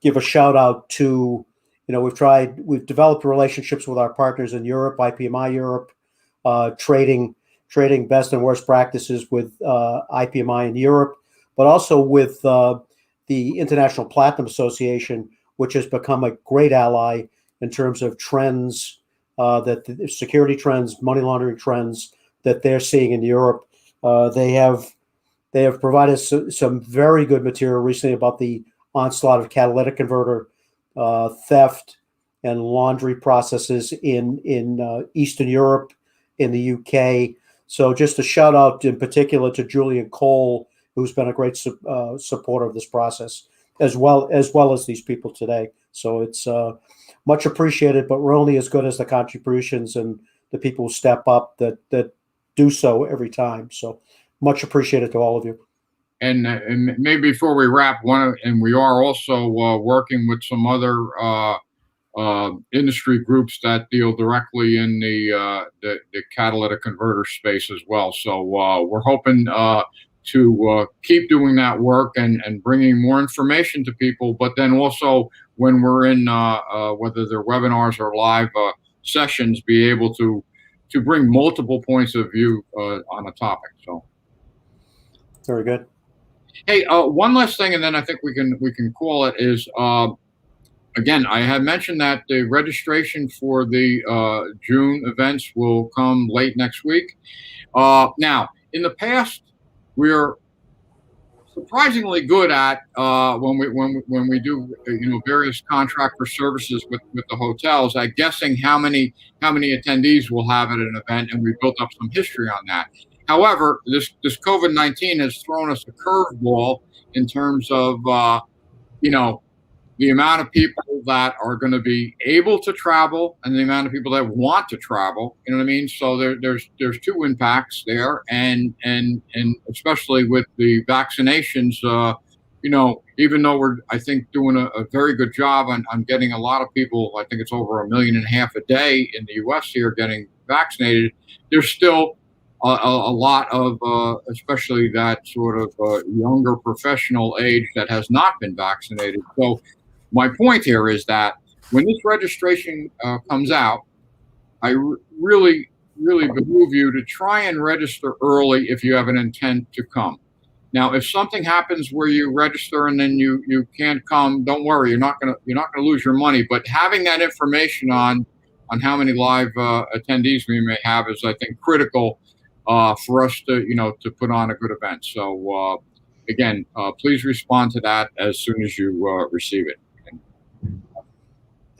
give a shout out to, we've developed relationships with our partners in Europe, IPMI Europe, trading best and worst practices with IPMI in Europe, but also with the International Platinum Association, which has become a great ally in terms of trends, that the security trends, money laundering trends that they're seeing in Europe. They have provided some very good material recently about the onslaught of catalytic converter theft and laundry processes in Eastern Europe, in the UK. So just a shout out in particular to Julian Cole, who's been a great supporter of this process, as well as these people today. So it's much appreciated, but we're only as good as the contributions and the people who step up that do so every time. So much appreciated to all of you. And maybe before we wrap, we are also working with some other industry groups that deal directly in the catalytic converter space as well. So we're hoping to keep doing that work and bringing more information to people. But then also when we're in whether they're webinars or live sessions, be able to bring multiple points of view on a topic. So very good. Hey, one last thing, and then I think we can call it is, again, I had mentioned that the registration for the June events will come late next week. Now, in the past, we're surprisingly good at when we do various contractor services with the hotels at guessing how many attendees we'll have at an event, and we built up some history on that. However, this COVID-19 has thrown us a curveball in terms of the amount of people that are going to be able to travel and the amount of people that want to travel. You know what I mean? So there's two impacts there, and especially with the vaccinations, even though we're, I think, doing a very good job on getting a lot of people, I think it's over 1.5 million a day in the U.S. here getting vaccinated, there's still a lot of, especially that sort of younger professional age that has not been vaccinated. So my point here is that when this registration comes out, I really behoove you to try and register early if you have an intent to come. Now, if something happens where you register and then you can't come, don't worry, you're not gonna lose your money. But having that information on how many live attendees we may have is, I think, critical for us to put on a good event. So again, please respond to that as soon as you receive it.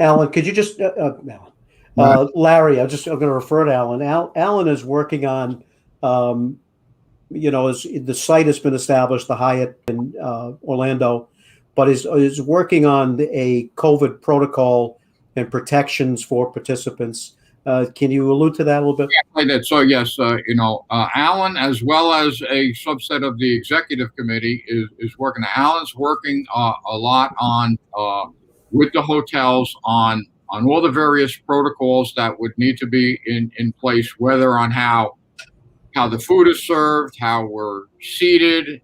Alan, could you just, Larry, I'm going to refer to Alan. Alan is working on, the site has been established, the Hyatt in Orlando, but is working on a COVID protocol and protections for participants. Can you allude to that a little bit? Yeah, I did. So yes, Alan, as well as a subset of the executive committee, is working. Alan's working a lot on with the hotels on all the various protocols that would need to be in place, whether on how the food is served, how we're seated,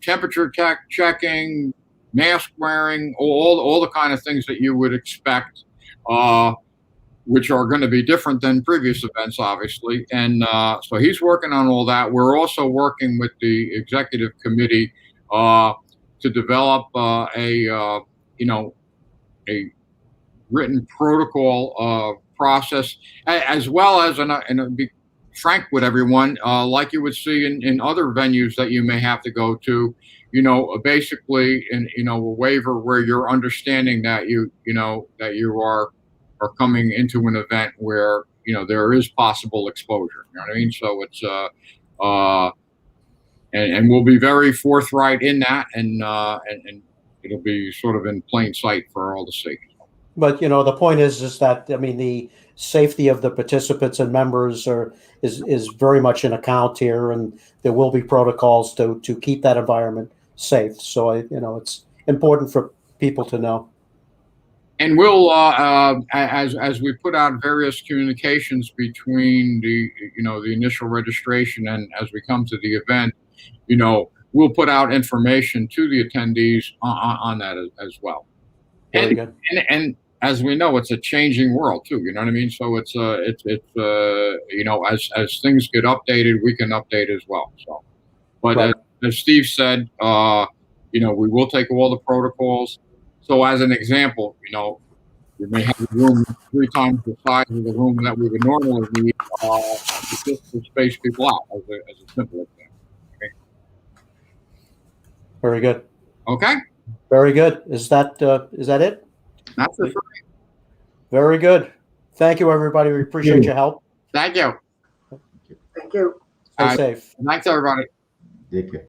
temperature checking, mask wearing, all the kind of things that you would expect, which are going to be different than previous events, obviously. And so he's working on all that. We're also working with the executive committee to develop a written protocol process, as well as, and be frank with everyone, like you would see in other venues that you may have to go to, basically a waiver where you're understanding that you are coming into an event where there is possible exposure. You know what I mean? So it's and we'll be very forthright in that, and it'll be sort of in plain sight for all to see. But the point is that the safety of the participants and members is very much in account here, and there will be protocols to keep that environment safe. So it's important for people to know. And we'll, as we put out various communications between the initial registration and as we come to the event, we'll put out information to the attendees on that as well. Very good. And as we know, it's a changing world too. You know what I mean? So it's as things get updated, we can update as well. So, but right. as Steve said, we will take all the protocols. So as an example, we may have a room 3 times the size of the room that we would normally need just to space people out, as a simple example. Okay. Very good. Okay. Very good. Is that it? That's it for me. Very good. Thank you, everybody. We appreciate your help. Thank you. Thank you. Stay safe. Thanks, everybody. Take care.